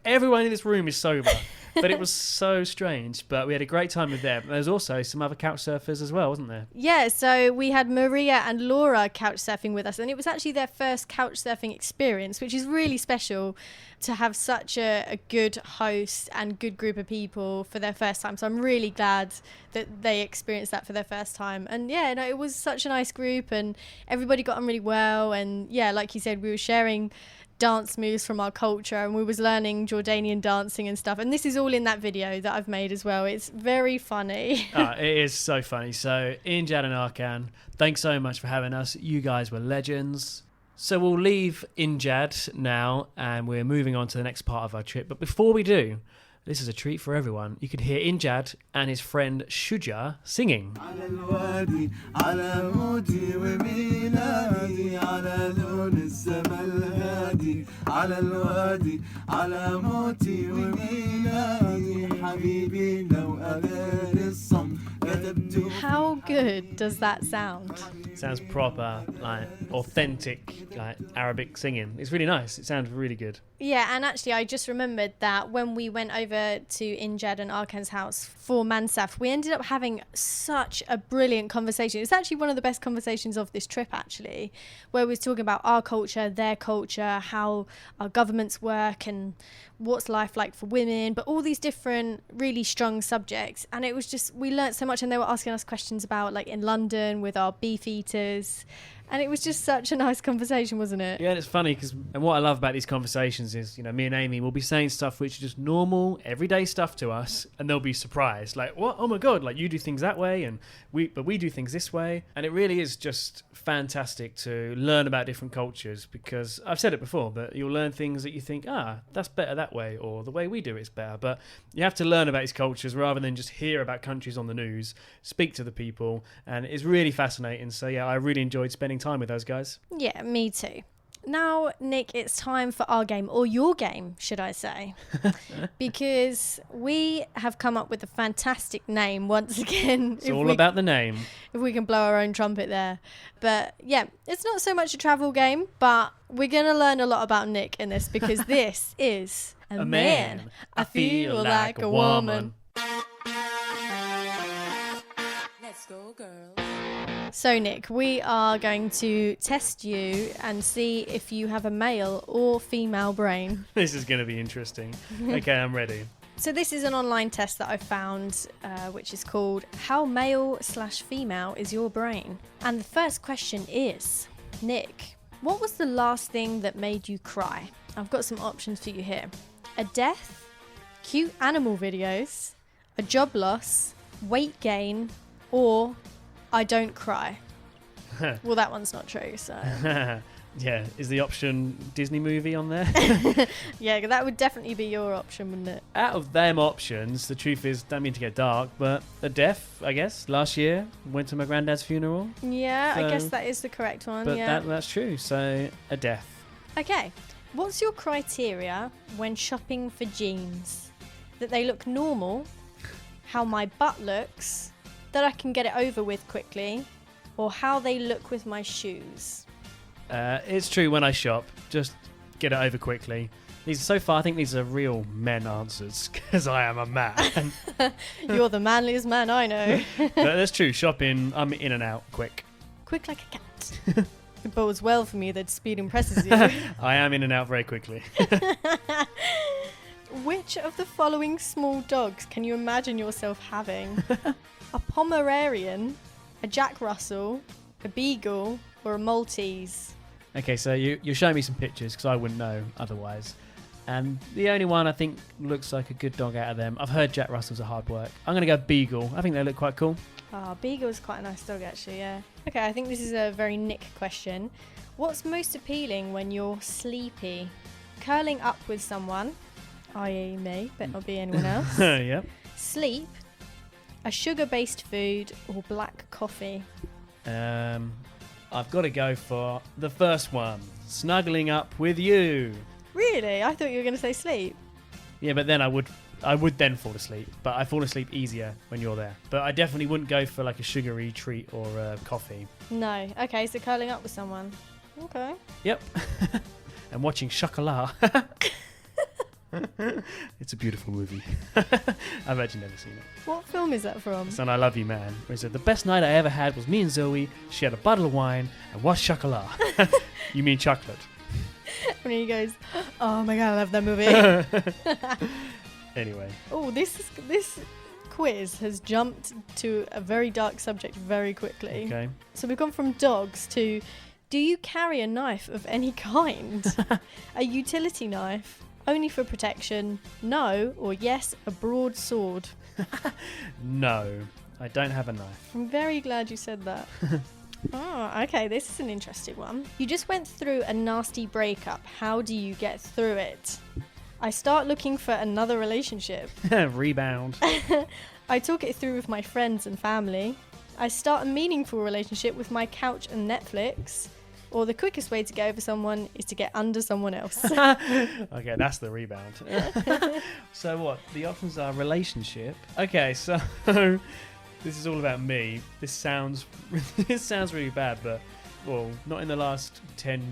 [SPEAKER 2] everyone in this room is sober. But it was so strange. But we had a great time with them. There's also some other couch surfers as well, wasn't there?
[SPEAKER 1] Yeah, so we had Maria and Laura couch surfing with us, and it was actually their first couch surfing experience, which is really special to have such a good host and good group of people for their first time. So I'm really glad that they experienced that for their first time. And yeah, no, it was such a nice group and everybody got on really well. And yeah, like you said, we were sharing dance moves from our culture and we was learning Jordanian dancing and stuff, and this is all in that video that I've made as well. It's very funny.
[SPEAKER 2] It is so funny. So Injad and Arkan, thanks so much for having us. You guys were legends. So we'll leave Injad now and we're moving on to the next part of our trip, but before we do, this is a treat for everyone. You could hear Injad and his friend Shuja singing.
[SPEAKER 1] How good does that sound?
[SPEAKER 2] Sounds proper, like authentic, like Arabic singing. It's really nice. It sounds really good.
[SPEAKER 1] Yeah, and actually I just remembered that when we went over to Injad and Arkan's house for Mansaf, we ended up having such a brilliant conversation. It's actually one of the best conversations of this trip, actually, where we were talking about our culture, their culture, how our governments work and what's life like for women, but all these different really strong subjects. And it was just, we learnt so much, and they were asking us questions about like in London with our beef eaters And it was just such a nice conversation, wasn't it?
[SPEAKER 2] Yeah, and it's funny because what I love about these conversations is, me and Amy will be saying stuff which is just normal, everyday stuff to us, and they'll be surprised. Like, what? Oh my God, like you do things that way, and we do things this way. And it really is just fantastic to learn about different cultures, because I've said it before, but you'll learn things that you think, that's better that way, or the way we do it's better. But you have to learn about these cultures rather than just hear about countries on the news, speak to the people, and it's really fascinating. So yeah, I really enjoyed spending time with those guys.
[SPEAKER 1] Yeah, me too. Now, Nick, it's time for our game, or your game, should I say, because we have come up with a fantastic name once again.
[SPEAKER 2] It's all about the name.
[SPEAKER 1] If we can blow our own trumpet there. But yeah, it's not so much a travel game, but we're going to learn a lot about Nick in this, because this is a man. I feel like a woman.
[SPEAKER 5] Let's go, girls.
[SPEAKER 1] So, Nick, we are going to test you and see if you have a male or female brain.
[SPEAKER 2] This is going to be interesting. Okay, I'm ready.
[SPEAKER 1] So this is an online test that I found, which is called How Male/Female is Your Brain? And the first question is, Nick, what was the last thing that made you cry? I've got some options for you here. A death, cute animal videos, a job loss, weight gain, or I don't cry. Well, that one's not true, so...
[SPEAKER 2] Yeah, is the option Disney movie on there?
[SPEAKER 1] Yeah, that would definitely be your option, wouldn't it?
[SPEAKER 2] Out of them options, the truth is, don't mean to get dark, but a death, I guess, last year, went to my granddad's funeral.
[SPEAKER 1] Yeah,
[SPEAKER 2] So-
[SPEAKER 1] I guess that is the correct one,
[SPEAKER 2] But
[SPEAKER 1] yeah.
[SPEAKER 2] that's true, so a death.
[SPEAKER 1] Okay, what's your criteria when shopping for jeans? That they look normal, how my butt looks, that I can get it over with quickly, or how they look with my shoes?
[SPEAKER 2] It's true when I shop, just get it over quickly. So far, I think these are real men answers, because I am a man.
[SPEAKER 1] You're the manliest man I know.
[SPEAKER 2] But that's true, shopping, I'm in and out quick.
[SPEAKER 1] Quick like a cat. It bodes well for me that speed impresses you.
[SPEAKER 2] I am in and out very quickly.
[SPEAKER 1] Which of the following small dogs can you imagine yourself having? A Pomeranian, a Jack Russell, a Beagle, or a Maltese?
[SPEAKER 2] Okay, so you're showing me some pictures, because I wouldn't know otherwise. And the only one I think looks like a good dog out of them, I've heard Jack Russell's are hard work. I'm going to go Beagle. I think they look quite cool.
[SPEAKER 1] Beagle's quite a nice dog, actually, yeah. Okay, I think this is a very Nick question. What's most appealing when you're sleepy? Curling up with someone, i.e. me, but not be anyone else.
[SPEAKER 2] Yep.
[SPEAKER 1] Sleep, a sugar-based food, or black coffee?
[SPEAKER 2] I've got to go for the first one, snuggling up with you.
[SPEAKER 1] Really? I thought you were going to say sleep.
[SPEAKER 2] Yeah, but then I would then fall asleep, but I fall asleep easier when you're there. But I definitely wouldn't go for like a sugary treat or coffee.
[SPEAKER 1] No. Okay, so curling up with someone. Okay.
[SPEAKER 2] Yep. And watching Chocolat. It's a beautiful movie. I've actually never seen it.
[SPEAKER 1] What film is that from?
[SPEAKER 2] Son, I Love You, Man. Where he said, the best night I ever had was me and Zoe. She had a bottle of wine and watched Chocolat. You mean chocolate?
[SPEAKER 1] When he goes, oh my god, I love that movie.
[SPEAKER 2] Anyway.
[SPEAKER 1] Oh, this quiz has jumped to a very dark subject very quickly.
[SPEAKER 2] Okay.
[SPEAKER 1] So we've gone from dogs to, do you carry a knife of any kind? A utility knife? Only for protection? No, or yes, a broadsword?
[SPEAKER 2] No, I don't have a knife.
[SPEAKER 1] I'm very glad you said that. Oh, okay, this is an interesting one. You just went through a nasty breakup. How do you get through it? I start looking for another relationship.
[SPEAKER 2] Rebound.
[SPEAKER 1] I talk it through with my friends and family. I start a meaningful relationship with my couch and Netflix. Or the quickest way to get over someone is to get under someone else.
[SPEAKER 2] Okay, that's the rebound. So what? The options are relationship. Okay, so this is all about me. This sounds really bad, but well, not in the last 10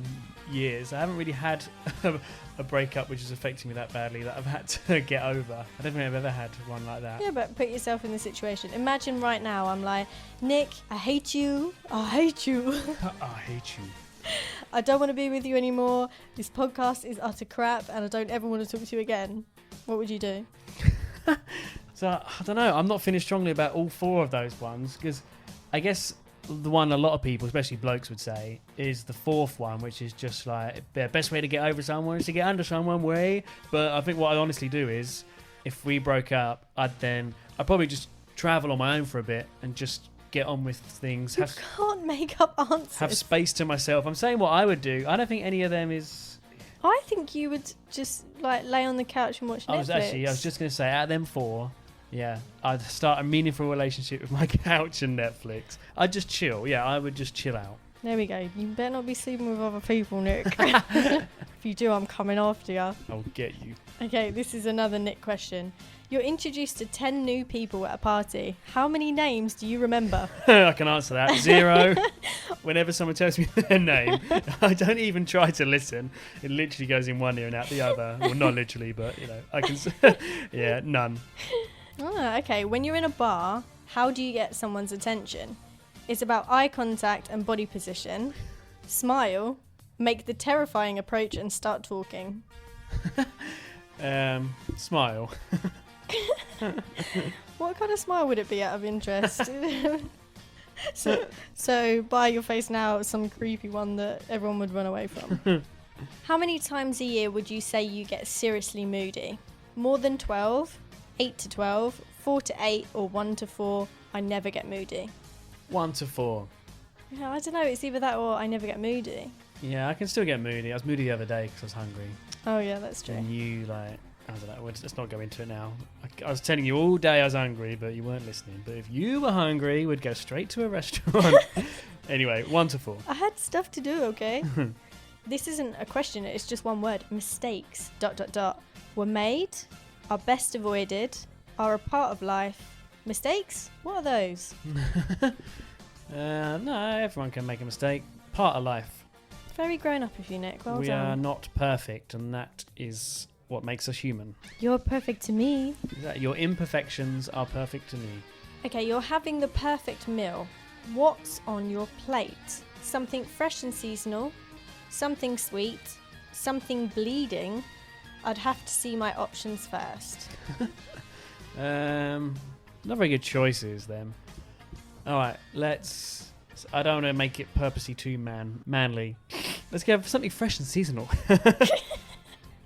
[SPEAKER 2] years. I haven't really had a breakup which is affecting me that badly that I've had to get over. I don't think I've ever had one like that.
[SPEAKER 1] Yeah, but put yourself in the situation. Imagine right now I'm like, Nick, I hate you. I hate you.
[SPEAKER 2] I hate you.
[SPEAKER 1] I don't want to be with you anymore. This podcast is utter crap and I don't ever want to talk to you again. What would you do?
[SPEAKER 2] So, I don't know. I'm not feeling strongly about all four of those ones because I guess the one a lot of people, especially blokes, would say is the fourth one, which is just like the best way to get over someone is to get under someone way. But I think what I'd honestly do is, if we broke up, I'd probably just travel on my own for a bit and just get on with things.
[SPEAKER 1] You can't make up answers.
[SPEAKER 2] Have space to myself. I'm saying what I would do. I don't think any of them is...
[SPEAKER 1] I think you would just like lay on the couch and watch Netflix.
[SPEAKER 2] I was just going to say, out of them four, yeah, I'd start a meaningful relationship with my couch and Netflix. I'd just chill. Yeah, I would just chill out.
[SPEAKER 1] There we go. You better not be sleeping with other people, Nick. If you do, I'm coming after you.
[SPEAKER 2] I'll get you.
[SPEAKER 1] Okay, this is another Nick question. You're introduced to 10 new people at a party. How many names do you remember?
[SPEAKER 2] I can answer that. 0. Whenever someone tells me their name, I don't even try to listen. It literally goes in one ear and out the other. Well, not literally, but, I can... yeah, none.
[SPEAKER 1] Ah, okay. When you're in a bar, how do you get someone's attention? It's about eye contact and body position. Smile. Make the terrifying approach and start talking.
[SPEAKER 2] Smile.
[SPEAKER 1] What kind of smile would it be out of interest? So by your face now, some creepy one that everyone would run away from. How many times a year would you say you get seriously moody? More than 12, 8 to 12, 4 to 8, or 1 to 4? I never get moody.
[SPEAKER 2] 1 to 4.
[SPEAKER 1] Yeah, I don't know. It's either that or I never get moody.
[SPEAKER 2] Yeah, I can still get moody. I was moody the other day because I was hungry.
[SPEAKER 1] Oh yeah, that's true.
[SPEAKER 2] And you I don't know. Let's not go into it now. I was telling you all day I was hungry, but you weren't listening. But if you were hungry, we'd go straight to a restaurant. Anyway, 1 to 4.
[SPEAKER 1] I had stuff to do, okay? This isn't a question, it's just one word. Mistakes, ... were made, are best avoided, are a part of life. Mistakes? What are those?
[SPEAKER 2] No, everyone can make a mistake. Part of life.
[SPEAKER 1] Very grown up of you, Nick. Well
[SPEAKER 2] we
[SPEAKER 1] done.
[SPEAKER 2] are not perfect, and that is what makes us human.
[SPEAKER 1] You're perfect to me.
[SPEAKER 2] Your imperfections are perfect to me.
[SPEAKER 1] Okay, you're having the perfect meal. What's on your plate? Something fresh and seasonal, something sweet, something bleeding. I'd have to see my options first.
[SPEAKER 2] Not very good choices then. Alright, I don't want to make it purposely too manly. Let's go for something fresh and seasonal.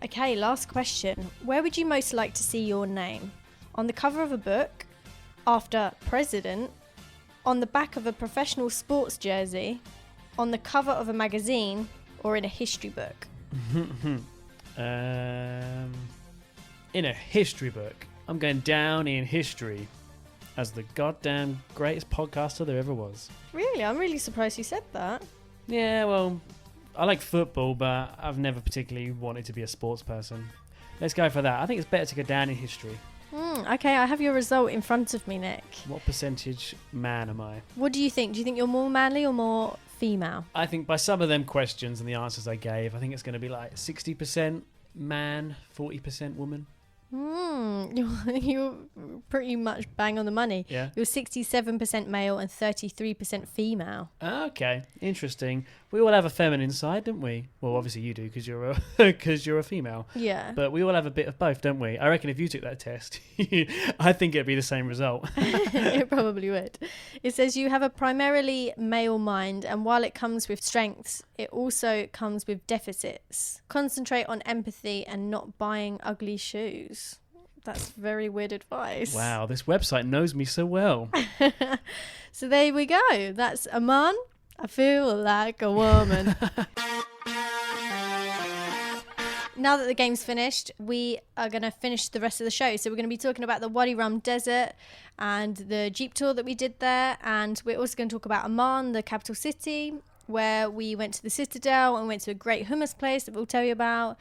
[SPEAKER 1] Okay, last question. Where would you most like to see your name? On the cover of a book? After president? On the back of a professional sports jersey? On the cover of a magazine? Or in a history book?
[SPEAKER 2] In a history book. I'm going down in history as the goddamn greatest podcaster there ever was.
[SPEAKER 1] Really? I'm really surprised you said that.
[SPEAKER 2] Yeah, well, I like football, but I've never particularly wanted to be a sports person. Let's go for that. I think it's better to go down in history.
[SPEAKER 1] Okay, I have your result in front of me, Nick.
[SPEAKER 2] What percentage man am I?
[SPEAKER 1] What do you think? Do you think you're more manly or more female?
[SPEAKER 2] I think by some of them questions and the answers I gave, I think it's going to be like 60% man, 40% woman.
[SPEAKER 1] You're pretty much bang on the money.
[SPEAKER 2] Yeah.
[SPEAKER 1] You're 67% male and 33% female.
[SPEAKER 2] Okay, interesting. We all have a feminine side, don't we? Well, obviously you do because you're a female.
[SPEAKER 1] Yeah.
[SPEAKER 2] But we all have a bit of both, don't we? I reckon if you took that test, I think it'd be the same result.
[SPEAKER 1] It probably would. It says you have a primarily male mind, and while it comes with strengths, it also comes with deficits. Concentrate on empathy and not buying ugly shoes. That's very weird advice.
[SPEAKER 2] Wow, this website knows me so well.
[SPEAKER 1] So there we go. That's Amman. I feel like a woman. Now that the game's finished, we are going to finish the rest of the show. So we're going to be talking about the Wadi Rum desert and the Jeep tour that we did there. And we're also going to talk about Amman, the capital city, where we went to the Citadel and went to a great hummus place that we'll tell you about.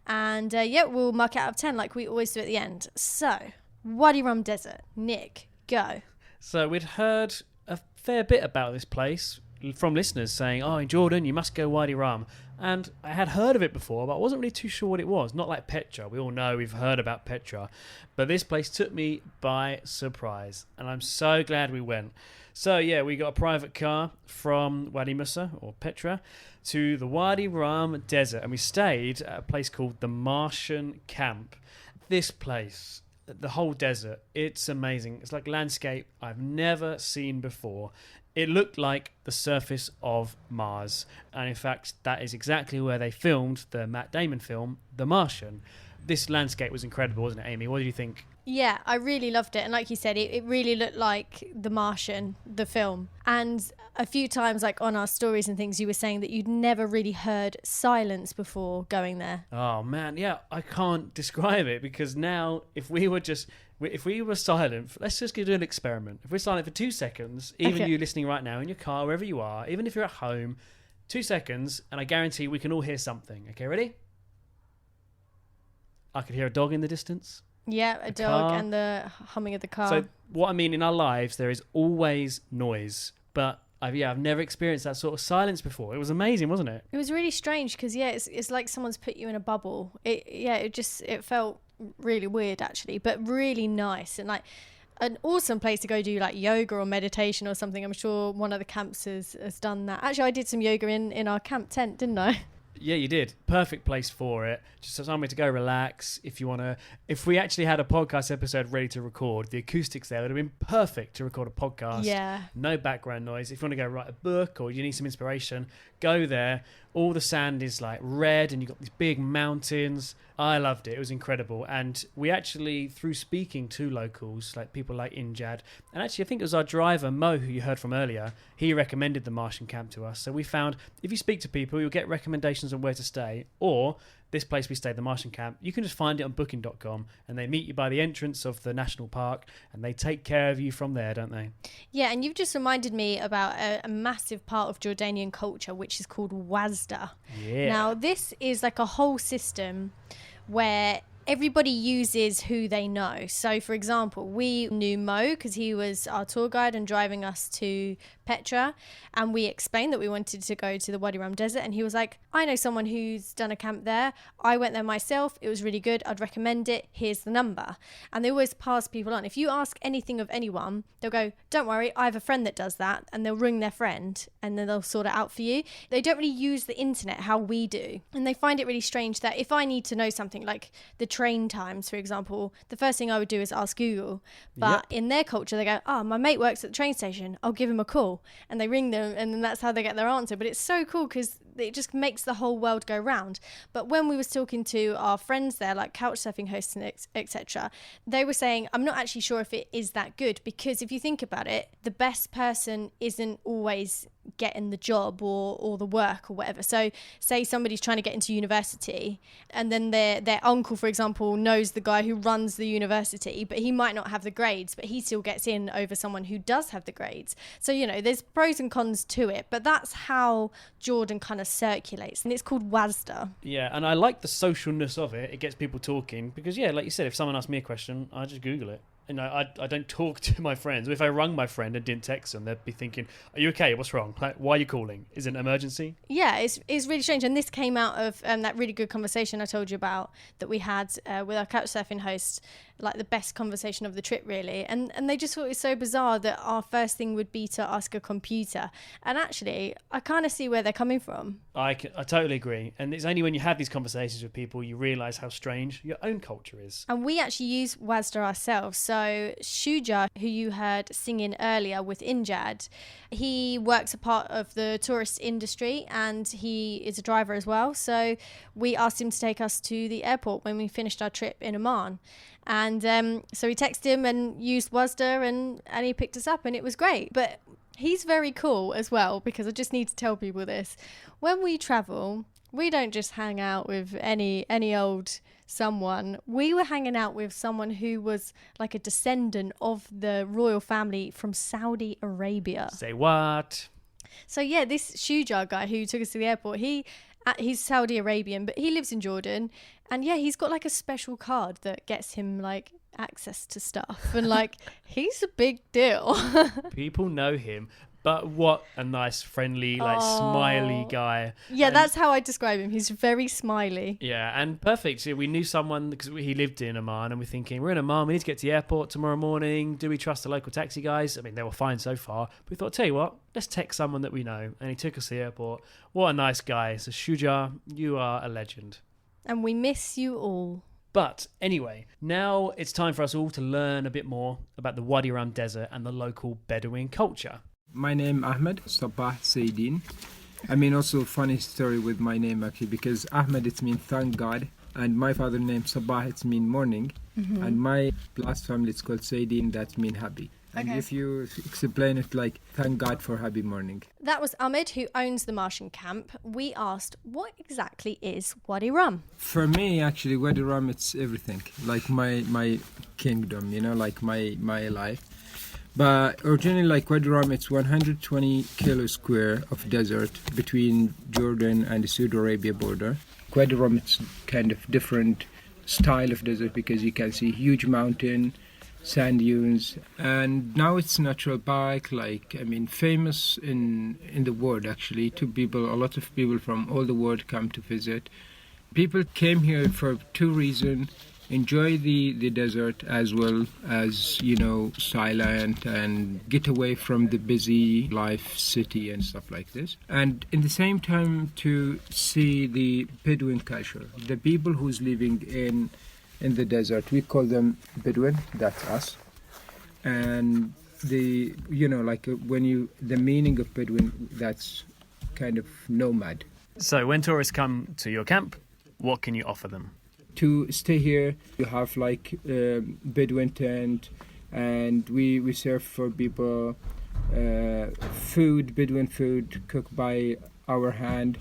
[SPEAKER 1] And we'll mark it out of 10 like we always do at the end. So, Wadi Rum desert. Nick, go.
[SPEAKER 2] So we'd heard a fair bit about this place from listeners saying, oh, in Jordan, you must go Wadi Rum. And I had heard of it before, but I wasn't really too sure what it was. Not like Petra. We all know we've heard about Petra. But this place took me by surprise. And I'm so glad we went. So, yeah, we got a private car from Wadi Musa, or Petra, to the Wadi Rum desert. And we stayed at a place called the Martian Camp. This place, the whole desert, it's amazing. It's like landscape I've never seen before. It looked like the surface of Mars. And in fact, that is exactly where they filmed the Matt Damon film, The Martian. This landscape was incredible, wasn't it, Amy? What did you think?
[SPEAKER 1] Yeah, I really loved it. And like you said, it really looked like The Martian, the film. And a few times, like on our stories and things, you were saying that you'd never really heard silence before going there.
[SPEAKER 2] Oh, man. Yeah, I can't describe it because now if we were silent, let's just do an experiment. If we're silent for 2 seconds, even
[SPEAKER 1] Okay.
[SPEAKER 2] you listening right now in your car, wherever you are, even if you're at home, 2 seconds, and I guarantee we can all hear something. Okay, ready? I could hear a dog in the distance.
[SPEAKER 1] Yeah, a dog
[SPEAKER 2] car.
[SPEAKER 1] and the humming of the car.
[SPEAKER 2] So what I mean, in our lives, there is always noise. But I've never experienced that sort of silence before. It was amazing, wasn't it?
[SPEAKER 1] It was really strange because, yeah, it's like someone's put you in a bubble. It felt really weird, actually, but really nice and like an awesome place to go do like yoga or meditation or something. I'm sure one of the camps has done that. Actually, I did some yoga in our camp tent, didn't I?
[SPEAKER 2] Yeah, you did. Perfect place for it. Just somewhere to go relax. If we actually had a podcast episode ready to record, the acoustics there would have been perfect to record a podcast.
[SPEAKER 1] Yeah.
[SPEAKER 2] No background noise. If you want to go write a book or you need some inspiration, go there. All the sand is like red and you've got these big mountains. I loved it. It was incredible. And we actually, through speaking to locals, like people like Injad, and actually I think it was our driver, Mo, who you heard from earlier, he recommended the Martian camp to us. So we found if you speak to people, you'll get recommendations on where to stay, or this place we stayed, the Martian camp, you can just find it on booking.com and they meet you by the entrance of the national park and they take care of you from there, don't they?
[SPEAKER 1] Yeah, and you've just reminded me about a massive part of Jordanian culture, which is called Wasda.
[SPEAKER 2] Yeah.
[SPEAKER 1] Now, this is like a whole system where everybody uses who they know. So, for example, we knew Mo because he was our tour guide and driving us to Petra, and we explained that we wanted to go to the Wadi Rum desert, and he was like, I know someone who's done a camp there. I went there myself. It was really good. I'd recommend it. Here's the number. And they always pass people on. If you ask anything of anyone, they'll go, don't worry, I have a friend that does that, and they'll ring their friend and then they'll sort it out for you. They don't really use the internet how we do, and they find it really strange that if I need to know something like the train times, for example, the first thing I would do is ask Google. But in their culture, they go, my mate works at the train station, I'll give him a call. And they ring them, and then that's how they get their answer. But it's so cool because it just makes the whole world go round. But when we was talking to our friends there, like couch surfing hosts and etc., they were saying, I'm not actually sure if it is that good, because if you think about it, the best person isn't always getting the job or the work or whatever. So say somebody's trying to get into university, and then their uncle, for example, knows the guy who runs the university, but he might not have the grades, but he still gets in over someone who does have the grades. So, there's pros and cons to it, but that's how Jordan kind of circulates, and it's called Wasda.
[SPEAKER 2] Yeah, and I like the socialness of it. It gets people talking because, yeah, like you said, if someone asks me a question, I just Google it. I don't talk to my friends. If I rung my friend and didn't text them, they'd be thinking, are you okay? What's wrong? Like, why are you calling? Is it an emergency?
[SPEAKER 1] Yeah, it's really strange. And this came out of that really good conversation I told you about that we had with our couchsurfing host, like the best conversation of the trip, really. And they just thought it was so bizarre that our first thing would be to ask a computer. And actually, I kind of see where they're coming from.
[SPEAKER 2] I totally agree. And it's only when you have these conversations with people you realise how strange your own culture is.
[SPEAKER 1] And we actually use Wasda ourselves. So Shuja, who you heard singing earlier with Injad, he works a part of the tourist industry and he is a driver as well. So we asked him to take us to the airport when we finished our trip in Amman. And so we texted him and used Wasda and he picked us up and it was great. But he's very cool as well, because I just need to tell people this. When we travel, we don't just hang out with any old someone. We were hanging out with someone who was like a descendant of the royal family from Saudi Arabia.
[SPEAKER 2] Say what?
[SPEAKER 1] So yeah, this Shuja guy who took us to the airport, he's Saudi Arabian, but he lives in Jordan. And yeah, he's got like a special card that gets him like access to stuff. And like, he's a big deal.
[SPEAKER 2] People know him. But what a nice, friendly, smiley guy.
[SPEAKER 1] Yeah,
[SPEAKER 2] And
[SPEAKER 1] that's how I describe him. He's very smiley.
[SPEAKER 2] yeah, and perfect. So we knew someone because he lived in Amman, and we're thinking, we're in Amman, we need to get to the airport tomorrow morning. Do we trust the local taxi guys? I mean, they were fine so far. But we thought, tell you what, let's text someone that we know. And he took us to the airport. What a nice guy. So Shuja, you are a legend.
[SPEAKER 1] And we miss you all.
[SPEAKER 2] But anyway, now it's time for us all to learn a bit more about the Wadi Rum Desert and the local Bedouin culture.
[SPEAKER 6] My name Ahmed Sabah Saidin. I mean, also funny story with my name actually, because Ahmed it means thank God, and my father name Sabah it means morning, and my last family it's called Saidin, that mean happy. And
[SPEAKER 1] Okay.
[SPEAKER 6] if you explain it like thank God for happy morning.
[SPEAKER 1] That was Ahmed, who owns the Martian camp. We asked, what exactly is Wadi Rum?
[SPEAKER 6] For me, actually, Wadi Rum, it's everything. Like my kingdom, like my life. But originally, like Wadi Rum, it's 120 kilo square of desert between Jordan and the Saudi Arabia border. Wadi Rum, it's kind of different style of desert because you can see huge mountain, sand dunes, and now it's natural park, famous in the world actually. A lot of people from all the world come to visit. People came here for two reasons: enjoy the desert as well as silent and get away from the busy life city and stuff like this, and in the same time to see the Bedouin culture, the people who's living in the desert. We call them Bedouin, that's us. And the meaning of Bedouin, that's kind of nomad.
[SPEAKER 2] So when tourists come to your camp, what can you offer them?
[SPEAKER 6] To stay here, you have Bedouin tent, and we serve for people Bedouin food cooked by our hand.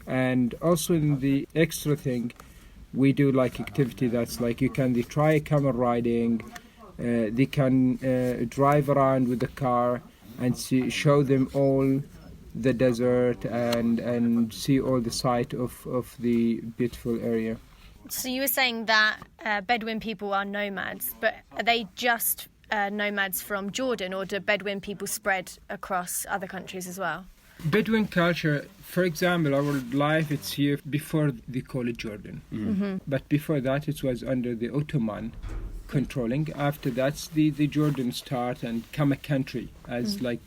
[SPEAKER 6] And also in the extra thing, we do activity that's you can try camel riding, they can drive around with the car and show them all the desert and see all the sight of the beautiful area.
[SPEAKER 1] So you were saying that Bedouin people are nomads, but are they just nomads from Jordan, or do Bedouin people spread across other countries as well?
[SPEAKER 6] Bedouin culture, for example, our life it's here before they call it Jordan. But before that it was under the Ottoman controlling. After that the Jordan start and come a country as a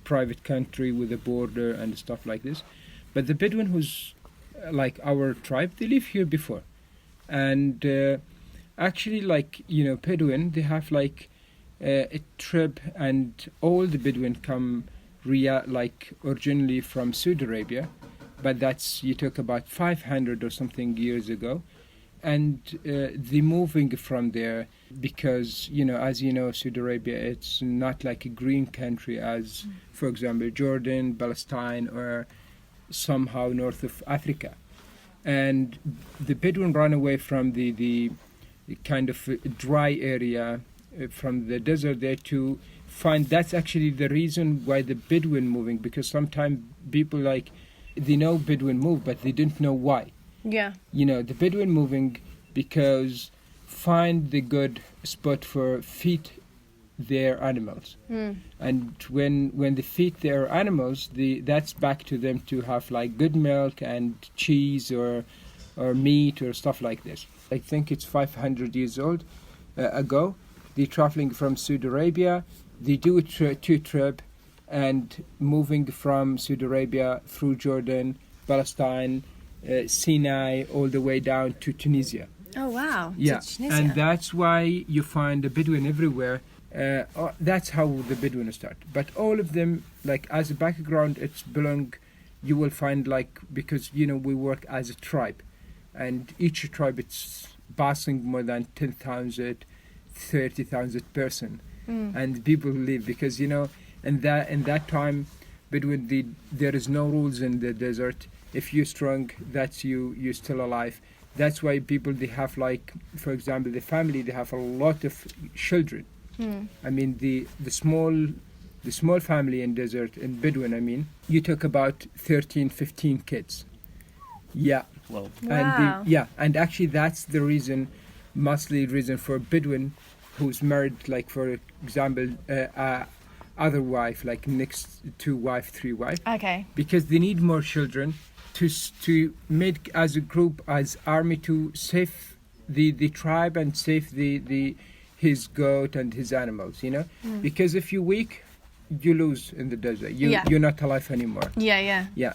[SPEAKER 6] private country with a border and stuff like this. But the Bedouin who's our tribe, they live here before. And actually Bedouin, they have a trip, and all the Bedouin come originally from Saudi Arabia, but that's you talk about 500 or something years ago, and the moving from there because as Saudi Arabia, it's not like a green country as for example Jordan, Palestine, or somehow north of Africa, and the Bedouin run away from the kind of dry area from the desert there to find. That's actually the reason why the Bedouin moving, because sometimes people they know Bedouin move but they didn't know why.
[SPEAKER 1] Yeah.
[SPEAKER 6] The Bedouin moving because find the good spot for feed their animals. And when they feed their animals, that's back to them to have good milk and cheese or meat or stuff like this. I think it's 500 years old ago. They're traveling from Saudi Arabia. They do a two trip and moving from Saudi Arabia through Jordan, Palestine, Sinai, all the way down to Tunisia.
[SPEAKER 1] Oh, wow.
[SPEAKER 6] Yeah,
[SPEAKER 1] To Tunisia.
[SPEAKER 6] and that's why you find the Bedouin everywhere. That's how the Bedouin start. But all of them, as a background, it's belong. You will find because we work as a tribe, and each tribe it's passing more than 10,000, 30,000 person, and people live because in that time, Bedouin there is no rules in the desert. If you're strong, that's you're still alive. That's why people they have for example the family they have a lot of children. I mean the small family in desert in Bedouin. I mean you talk about 13, 15 kids. Yeah.
[SPEAKER 2] Well,
[SPEAKER 1] Wow.
[SPEAKER 6] And actually that's the reason, mostly reason for Bedouin who's married for example other wife next 2 wife 3 wife,
[SPEAKER 1] Okay.
[SPEAKER 6] because they need more children to make as a group as army to save the tribe and save his goat and his animals, because if you're weak you lose in the desert. You're not alive anymore.
[SPEAKER 1] Yeah.
[SPEAKER 6] Yeah,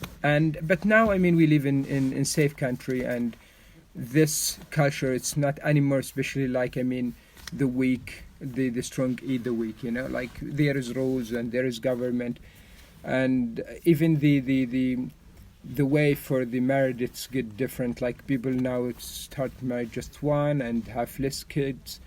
[SPEAKER 6] but now we live in safe country, and this culture it's not anymore, especially the weak, the strong eat the weak. Like there is rules and there is government, and even the way for the marriage it's get different. Like people now start married just one and have less kids.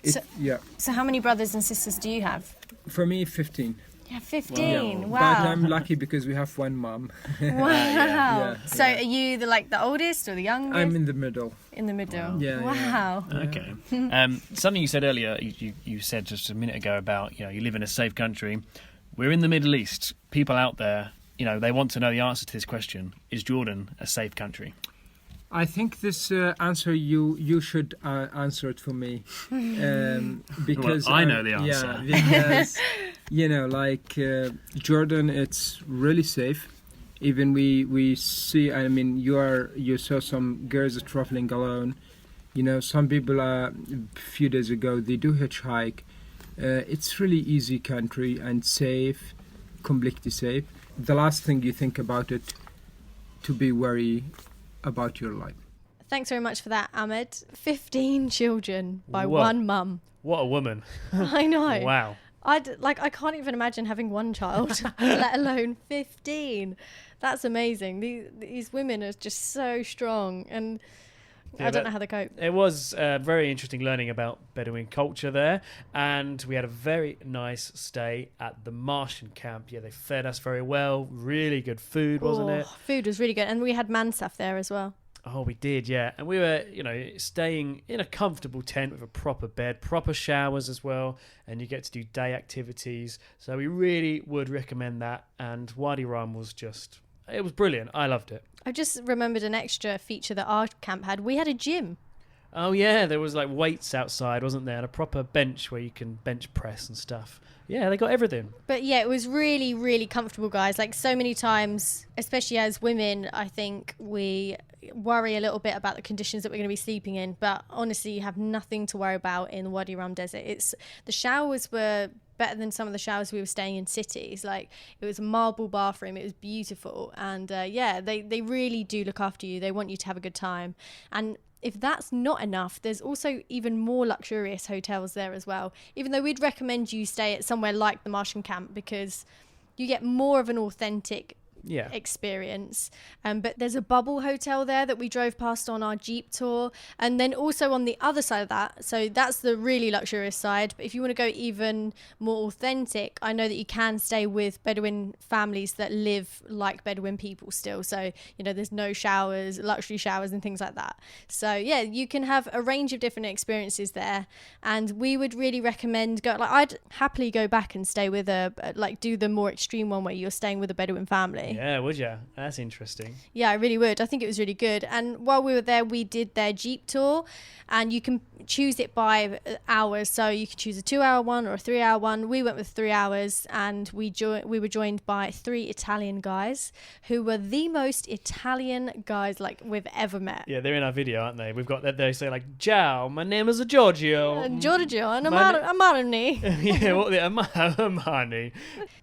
[SPEAKER 1] So how many brothers and sisters do you have?
[SPEAKER 6] For me, 15.
[SPEAKER 1] Yeah, 15. Wow.
[SPEAKER 6] But I'm lucky because we have one mom.
[SPEAKER 1] Wow. So are you the oldest or the youngest?
[SPEAKER 6] I'm in the middle.
[SPEAKER 1] In the middle.
[SPEAKER 2] Wow.
[SPEAKER 6] Yeah.
[SPEAKER 1] Wow.
[SPEAKER 2] Okay. Something you said earlier, you said just a minute ago about, you live in a safe country. We're in the Middle East. People out there, they want to know the answer to this question. Is Jordan a safe country?
[SPEAKER 6] I think this answer you should answer it for me, because
[SPEAKER 2] I know the answer.
[SPEAKER 6] Yeah, because Jordan, it's really safe. Even we see. I mean, you saw some girls traveling alone. Some people a few days ago they do hitchhike. It's really easy country and safe, completely safe. The last thing you think about it to be worried about your life.
[SPEAKER 1] Thanks very much for that, Ahmed. 15 children by
[SPEAKER 2] Whoa.
[SPEAKER 1] one mum.
[SPEAKER 2] What a woman.
[SPEAKER 1] I know.
[SPEAKER 2] Wow.
[SPEAKER 1] I can't even imagine having one child, let alone 15. That's amazing. These women are just so strong, and I don't know how they cope.
[SPEAKER 2] It was very interesting learning about Bedouin culture there, and we had a very nice stay at the Martian camp. Yeah, they fed us very well. Really good food, wasn't it?
[SPEAKER 1] Food was really good, and we had Mansaf there as well.
[SPEAKER 2] Oh, we did, yeah. And we were, staying in a comfortable tent with a proper bed, proper showers as well, and you get to do day activities. So we really would recommend that. And Wadi Rum was it was brilliant. I loved it.
[SPEAKER 1] I've just remembered an extra feature that our camp had. We had a gym.
[SPEAKER 2] Oh, yeah, there was weights outside, wasn't there? And a proper bench where you can bench press and stuff. Yeah, they got everything.
[SPEAKER 1] But yeah, it was really, really comfortable, guys. So many times, especially as women, I think we worry a little bit about the conditions that we're going to be sleeping in. But honestly, you have nothing to worry about in the Wadi Rum desert. The showers were better than some of the showers we were staying in cities. It was a marble bathroom. It was beautiful. And they really do look after you. They want you to have a good time. And if that's not enough, there's also even more luxurious hotels there as well. Even though we'd recommend you stay at somewhere like the Martian camp because you get more of an authentic experience. But there's a bubble hotel there that we drove past on our Jeep tour. And then also on the other side of that, so that's the really luxurious side. But if you want to go even more authentic, I know that you can stay with Bedouin families that live like Bedouin people still. So, there's no showers, luxury showers and things like that. So, yeah, you can have a range of different experiences there. And we would really recommend I'd happily go back and stay with do the more extreme one where you're staying with a Bedouin family.
[SPEAKER 2] Yeah, would you? That's interesting.
[SPEAKER 1] Yeah, I really would. I think it was really good. And while we were there, we did their Jeep tour, and you can choose it by hours. So you could choose a 2-hour one or a 3-hour one. We went with 3 hours, and we were joined by 3 Italian guys who were the most Italian guys we've ever met.
[SPEAKER 2] Yeah, they're in our video, aren't they? We've got that. They say ciao, my name is Giorgio.
[SPEAKER 1] Giorgio and Amarni.
[SPEAKER 2] Yeah, what the Amarni.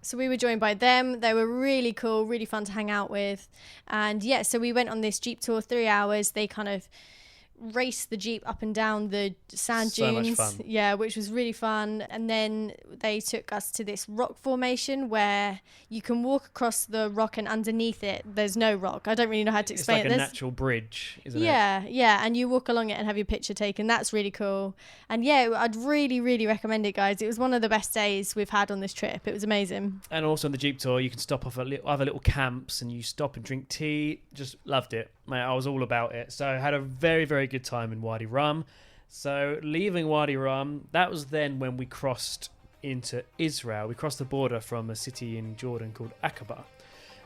[SPEAKER 1] So we were joined by them. They were really cool, really fun to hang out with. And yeah, so we went on this Jeep tour, 3 hours. They kind of raced the Jeep up and down the sand dunes.
[SPEAKER 2] So much fun.
[SPEAKER 1] Yeah, which was really fun. And then they took us to this rock formation where you can walk across the rock and underneath it there's no rock. I don't really know how to explain it.
[SPEAKER 2] It's like a natural bridge, isn't it?
[SPEAKER 1] Yeah, and you walk along it and have your picture taken. That's really cool. And yeah, I'd really, really recommend it, guys. It was one of the best days we've had on this trip. It was amazing.
[SPEAKER 2] And also on the Jeep tour, you can stop off at other little camps and you stop and drink tea. Just loved it. Mate, I was all about it. So I had a very, very good time in Wadi Rum. So leaving Wadi Rum, that was then when we crossed into Israel. We crossed the border from a city in Jordan called Aqaba.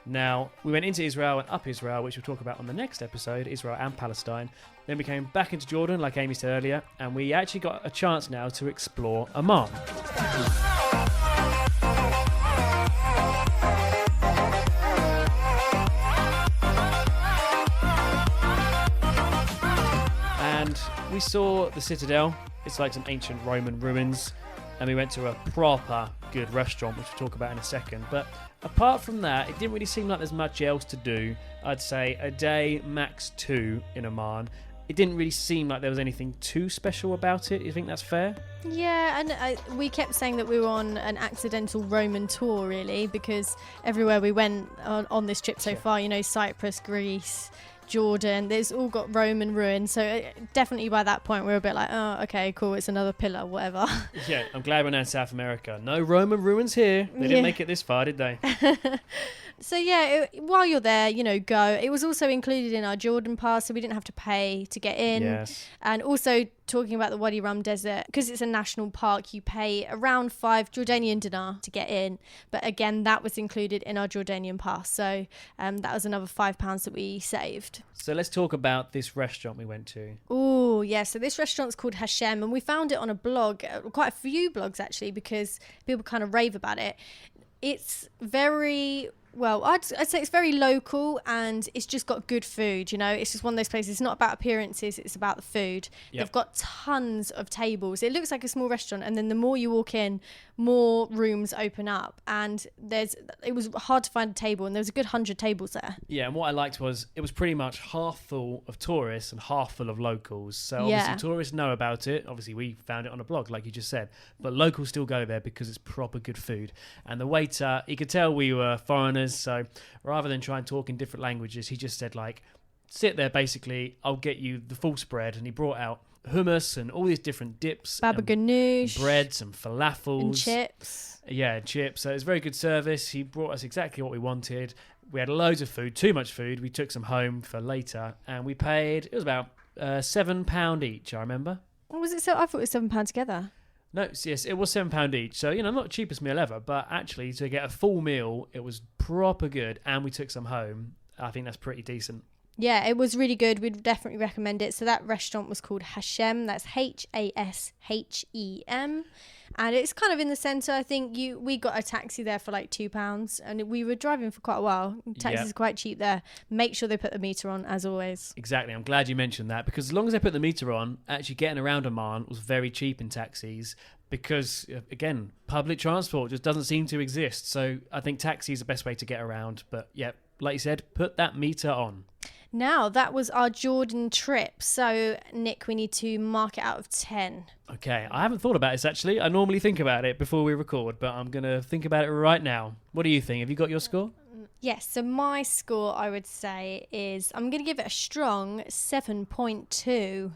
[SPEAKER 2] Now, we went into Israel and up Israel, which we'll talk about on the next episode, Israel and Palestine. Then we came back into Jordan, like Amy said earlier, and we actually got a chance now to explore Amman. And we saw the Citadel. It's like some ancient Roman ruins. And we went to a proper good restaurant, which we'll talk about in a second. But apart from that, it didn't really seem like there's much else to do. I'd say a day, max 2 in Amman. it didn't really seem like there was anything too special about it. You think that's fair?
[SPEAKER 1] Yeah, and we kept saying that we were on an accidental Roman tour, really, because everywhere we went on this trip so far, you know, Cyprus, Greece, Jordan, there's all got Roman ruins. So definitely by that point we were a bit like, oh, okay, cool, it's another pillar, whatever.
[SPEAKER 2] Yeah, I'm glad we're now in South America. No Roman ruins here. They didn't make it this far, did they?
[SPEAKER 1] So yeah, while you're there, you know, go. It was also included in our Jordan pass, so we didn't have to pay to get in.
[SPEAKER 2] Yes.
[SPEAKER 1] And also talking about the Wadi Rum desert, because it's a national park, you pay around 5 Jordanian dinar to get in. But again, that was included in our Jordanian pass. So that was another £5 that we saved.
[SPEAKER 2] So let's talk about this restaurant we went to.
[SPEAKER 1] Oh, yeah. So this restaurant's called Hashem, and we found it on a blog, quite a few blogs actually, because people kind of rave about it. It's very... Well, I'd say it's very local, and it's just got good food, you know. It's just one of those places. It's not about appearances, it's about the food.
[SPEAKER 2] Yep.
[SPEAKER 1] They've got tons of tables. It looks like a small restaurant, and then the more you walk in, more rooms open up. And it was hard to find a table, and there was a good 100 tables there.
[SPEAKER 2] Yeah, and what I liked was it was pretty much half full of tourists and half full of locals. So obviously tourists know about it. Obviously we found it on a blog, like you just said. But locals still go there because it's proper good food. And the waiter, he could tell we were foreigners, so rather than try and talk in different languages, he just said, like, sit there basically, I'll get you the full spread. And he brought out hummus and all these different dips,
[SPEAKER 1] baba ganoush,
[SPEAKER 2] breads and falafels
[SPEAKER 1] and chips.
[SPEAKER 2] Yeah, chips. So it was very good service. He brought us exactly what we wanted. We had loads of food, too much food. We took some home for later, and we paid, it was about £7 each, I remember.
[SPEAKER 1] What was it? So I thought it was £7 together.
[SPEAKER 2] No, yes, it was £7 each. So, you know, not the cheapest meal ever, but actually to get a full meal, it was proper good, and we took some home. I think that's pretty decent. Yeah,
[SPEAKER 1] it was really good. We'd definitely recommend it. So that restaurant was called Hashem. That's Hashem. And it's kind of in the centre. I think we got a taxi there for like £2, and we were driving for quite a while. Taxis are quite cheap there. Make sure they put the meter on, as always.
[SPEAKER 2] Exactly. I'm glad you mentioned that, because as long as they put the meter on, actually getting around Amman was very cheap in taxis, because, again, public transport just doesn't seem to exist. So I think taxi is the best way to get around. But, yeah, like you said, put that meter on.
[SPEAKER 1] Now, that was our Jordan trip. So, Nick, we need to mark it out of 10.
[SPEAKER 2] Okay, I haven't thought about this, actually. I normally think about it before we record, but I'm going to think about it right now. What do you think? Have you got your score?
[SPEAKER 1] Yes, so my score, I would say, is... I'm going to give it a strong 7.2.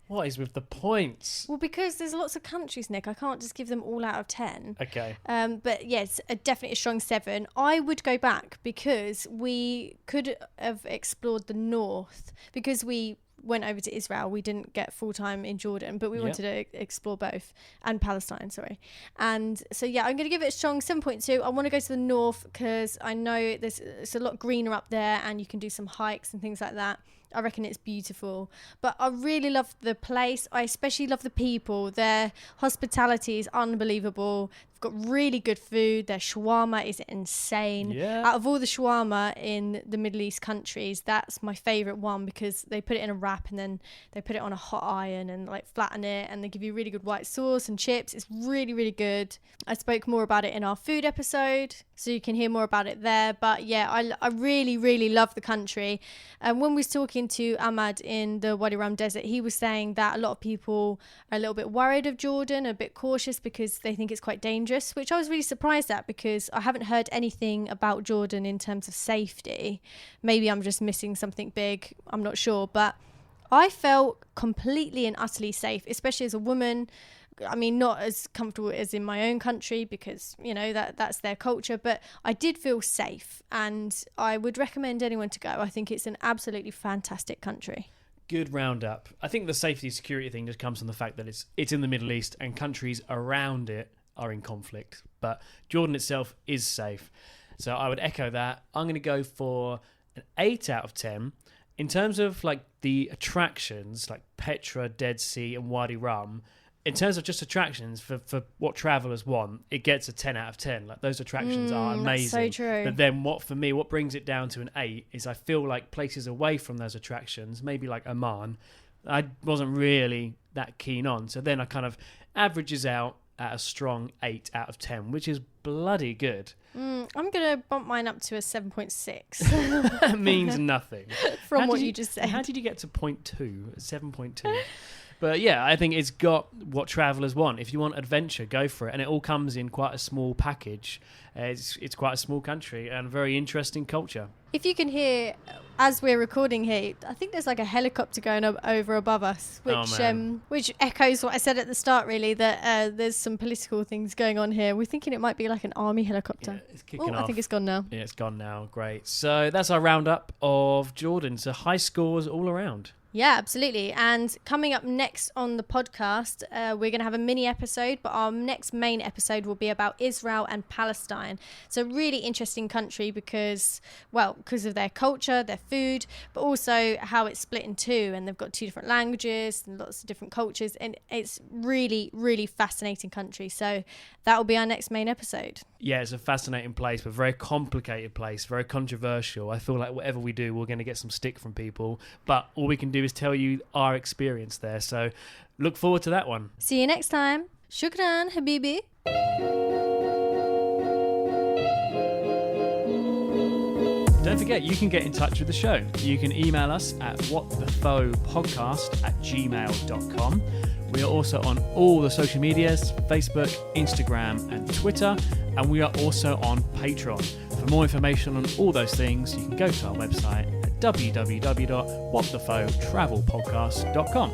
[SPEAKER 2] What is with the points?
[SPEAKER 1] Well, because there's lots of countries, Nick. I can't just give them all out of 10.
[SPEAKER 2] Okay.
[SPEAKER 1] But yes, definitely a strong 7. I would go back, because we could have explored the north. Because we went over to Israel, we didn't get full time in Jordan, but we wanted to explore both, and Palestine, sorry. And so yeah, I'm going to give it a strong 7.2. I want to go to the north because I know it's a lot greener up there, and you can do some hikes and things like that. I reckon it's beautiful. But I really love the place. I especially love the people. Their hospitality is unbelievable. They've got really good food. Their shawarma is insane.
[SPEAKER 2] Yeah.
[SPEAKER 1] Out of all the shawarma in the Middle East countries, that's my favourite one, because they put it in a wrap and then they put it on a hot iron and like flatten it, and they give you really good white sauce and chips. It's really, really good. I spoke more about it in our food episode, so you can hear more about it there. But yeah, I really, really love the country. And when we was talking to Ahmad in the Wadi Rum desert, he was saying that a lot of people are a little bit worried of Jordan, a bit cautious, because they think it's quite dangerous, which I was really surprised at, because I haven't heard anything about Jordan in terms of safety. Maybe I'm just missing something big, I'm not sure, but I felt completely and utterly safe, especially as a woman. I mean, not as comfortable as in my own country, because, you know, that's their culture, but I did feel safe, and I would recommend anyone to go. I think it's an absolutely fantastic country.
[SPEAKER 2] Good roundup. I think the safety security thing just comes from the fact that it's in the Middle East and countries around it are in conflict, but Jordan itself is safe. So I would echo that. I'm going to go for an 8 out of 10. In terms of like the attractions, like Petra, Dead Sea and Wadi Rum, in terms of just attractions for what travellers want, it gets a 10 out of 10. Like, those attractions are amazing.
[SPEAKER 1] That's so true.
[SPEAKER 2] But then what brings it down to an 8 is I feel like places away from those attractions, maybe like Amman, I wasn't really that keen on. So then I kind of averages out at a strong 8 out of 10, which is bloody good.
[SPEAKER 1] I'm going to bump mine up to a 7.6
[SPEAKER 2] That means nothing.
[SPEAKER 1] from
[SPEAKER 2] How
[SPEAKER 1] what
[SPEAKER 2] did
[SPEAKER 1] you just said.
[SPEAKER 2] How did you get to 0.2, 7.2? But yeah, I think it's got what travellers want. If you want adventure, go for it. And it all comes in quite a small package. It's quite a small country and a very interesting culture.
[SPEAKER 1] If you can hear, as we're recording here, I think there's like a helicopter going up over above us, which echoes what I said at the start, really, that there's some political things going on here. We're thinking it might be like an army helicopter.
[SPEAKER 2] Yeah, it's kicking off.
[SPEAKER 1] I think it's gone now.
[SPEAKER 2] Yeah, it's gone now. Great. So that's our roundup of Jordan. So high scores all around.
[SPEAKER 1] Yeah, absolutely. And coming up next on the podcast, we're going to have a mini episode, but our next main episode will be about Israel and Palestine. It's a really interesting country because of their culture, their food, but also how it's split in two, and they've got 2 different languages and lots of different cultures, and it's really, really fascinating country. So that will be our next main episode.
[SPEAKER 2] Yeah, it's a fascinating place, but very complicated place, very controversial. I feel like whatever we do, we're going to get some stick from people, but all we can do is tell you our experience there. So look forward to that one.
[SPEAKER 1] See you next time. Shukran, Habibi.
[SPEAKER 2] Don't forget, you can get in touch with the show. You can email us at whatthefopodcast@gmail.com. We are also on all the social medias, Facebook, Instagram and Twitter, and we are also on Patreon. For more information on all those things, you can go to our website at www.whatthefopodcast.com.